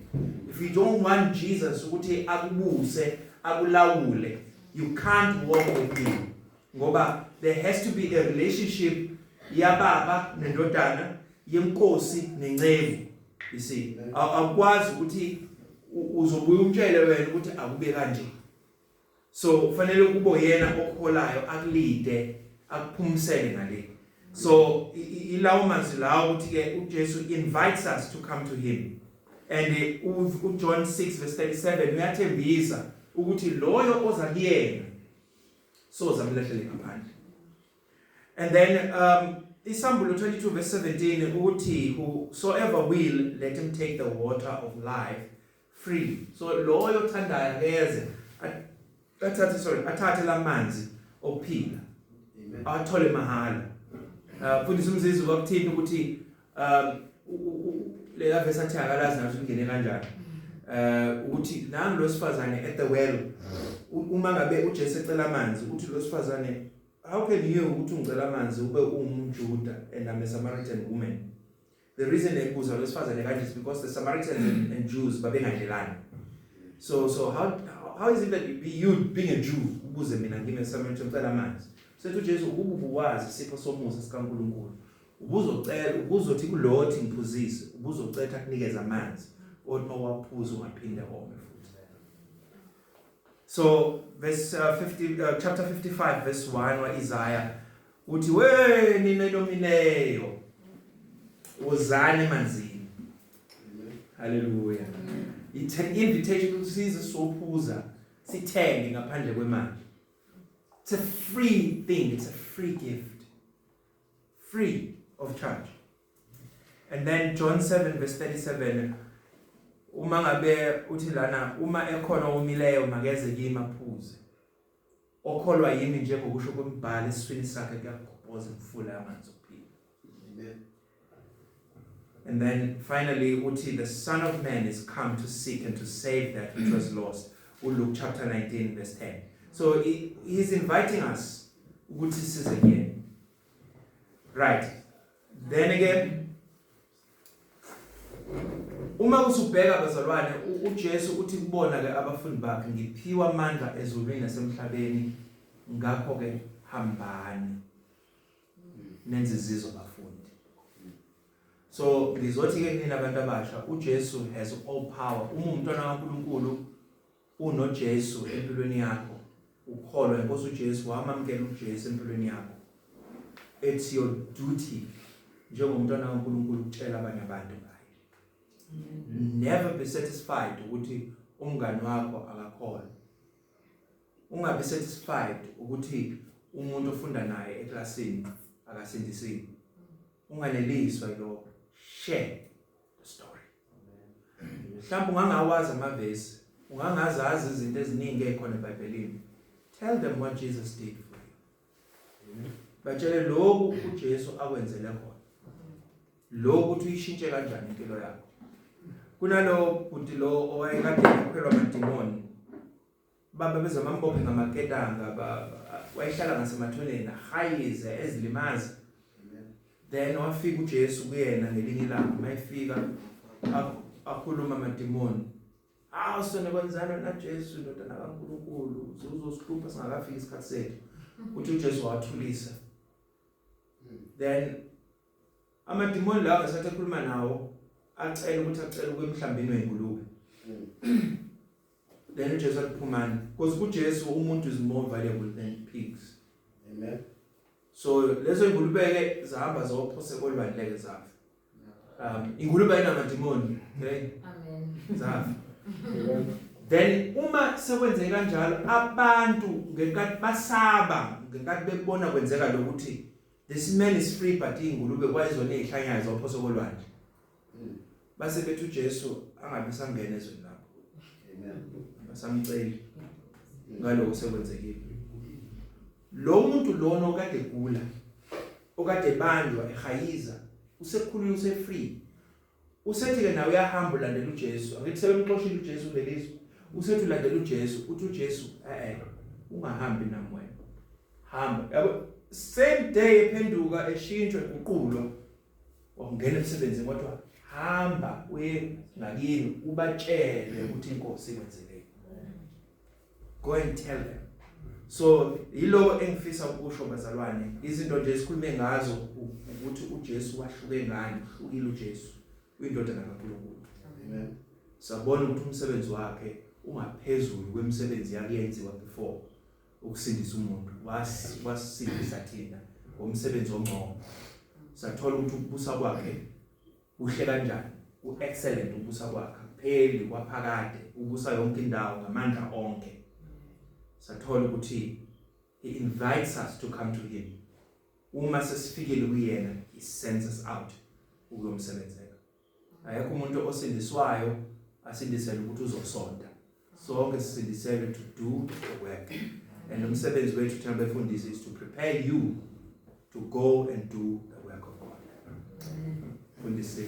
If you don't want Jesus ukuthi akubuse, akulawule, you can't walk with him. Ngoba there has to be a relationship yababa nendodana, yenkosi nencebo. You see, akwazi ukuthi uzobuya umtshele wena ukuthi akube kanje. So kufanele kube yena okholayo akulide, akuphumisele ngale. So ilawo mazwi lawo ukuthi ke uJesu invites us to come to him. And John 6 verse 37 uyathembisa ukuthi loyo oza kuyena so zamlahlele ngaphandle. And then Isambulo 22 verse 17 ukuthi whosoever will, let him take the water of life free. So loyo othandayo akeze athathe lamanzi ophila. Athole mahala. Fundisa umzizwe wakuthinta ukuthi le verse athi akalazi nathi ungene kanjani. Ukuthi nami lo sifazane at the well uma ngabe uJesu ecela amanzi uthi lo sifazane, how can you ukuthi ungicela amanzi ube umJuda and I'm a Samaritan woman? The reason ebuza lo sifazane kanje is because the Samaritans and Jews babengadelani. So how is it that you being a Jew ubuze mina ngime Samaritan ucela amanzi? Sethu uJesu ubuwazi sipho somusa sikaNkulunkulu. Ubuzothi kulothi ngiphuzise, ubuzocetha kunikeza amanzi owaphuza ungaphinde ome futhi. So verse chapter 55 verse 1 wa Isaiah uthi we nina nomineyo wozani emanzini. Hallelujah. It's an invitation to size sophuza sithenge ngaphandle kwemali. It's a free thing, it's a free gift. Free of charge. And then John 7 verse 37 uma ngabe uthi lana uma ekhona omileyo makeze kimi aphuze. Okholwa yimi njengokusho kwembhalo esifini sakhe kuyagqobhoza imfula yamanzi okuphila. Amen. And then finally uthi the Son of Man is come to seek and to save that which was lost. Luke chapter 19 verse 10. So he's inviting us ukuthi size again. Right. Then again, uma usubheka bazalwane uJesu uthi kubona ke abafundi bakhe ngiphiwa amandla ezulwini nasemhlabeni ngakho ke hambani nenze izizwe abafundi. So ngizothi ke nina abantu abasha uJesu has all power. Uma umntwana kaNkulunkulu unoJesu empilweni yakho, ukholwa inkosi uJesu, wamamkela uJesu empilweni yakho. It's your duty njengomntwana kaNkulunkulu ukutshela abanye abantu ngaye. Never be satisfied ukuthi umngani wakho akakholwa. Ungabe satisfied ukuthi umuntu ofunda naye eklasini akasindisiwe. Unganeliswa yilokho. Share the story. Mhlawumbe ungangawazi amavesi, ungangazazi izinto eziningi ekhona eBhayibhelini. Tell them what Jesus did for you. Batshele lokhu uJesu akwenzele khona. Lokhu uthi uyishintshe kanjani impilo yakho. Kunalo uthi lo owayekade ekhwelwa amadimoni. Baba bezamambophe ngamaketanga wayehlala ngasemathuneni ahayize ezilimazi. Then wafika uJesu kuyena ngelinye ilanga mayifika akhuluma amadimoni. Sona kwenzana naJesu indodana kaNkulunkulu uzosihlupha singakafika isikhathi sethu. Uthi uJesu wathulisa. Then amadimoni lawo ngesathi ekhuluma nawo acela ukuthi acela kwemhlambini weingulube. Then uJesu aphumana because uJesu umuntu is more valuable than pigs. Amen. So lezo ingulube ke zahamba zophose kolibandleke zafa. Ingulube ayinamadimoni, okay? Amen. Zafa. Then uma sekwenzeke kanjalo abantu ngenkathi basaba ngenkathi bebona kwenzeka lokuthi this man is free but ingulube kwayizona ezihlanyayo zophosokolwandle base bethu Jesu angabe sangena ezweni lapho. Amen. Basamcela ngaloko sekwenzekile. Lo muntu lona okade egula okade bandwa ehayiza usekhulule usefree. Usethi ke nawe uyahamba ulandela uJesu. Angithi sebemxoshile uJesu ngelizwi. Usethi ulandela uJesu, uthi uJesu ungahambi nami wena. Hamba. Yabo same day ephenduka eshintshwe uqulwa. Wangena emsebenzini kodwa hamba uye ngakini ubatshele ukuthi inkosi ikwenzele. Go and tell them. So yilo engifisa ukusho bazalwane izinto nje esikhulume ngazo ukuthi uJesu wahluke ngani uhlukile uJesu uyindodana kaNkulunkulu. Amen. Sabona ukuthi umsebenzi wakhe ungaphezulu kwemisebenzi yakuyenziwa before ukusindisa umuntu wasindisa thina ngomsebenzi ongcono. Sathola ukuthi ukubusa kwakhe uhle kanjani uexcellent ubusa kwakhe pheli kwaphakade ubusa yonke indawo ngamandla onke. Sathola ukuthi he invites us to come to him. Uma sesifikile kuyena he sends us out ukuyomsebenzela. Ayekho umuntu osindiswayo asindisele ukuthi uzosonda. Sonke sisindiselwe to do the work. And umsebenzi wethu thina befundisi is to prepare you to go and do the work of God. Fundisi.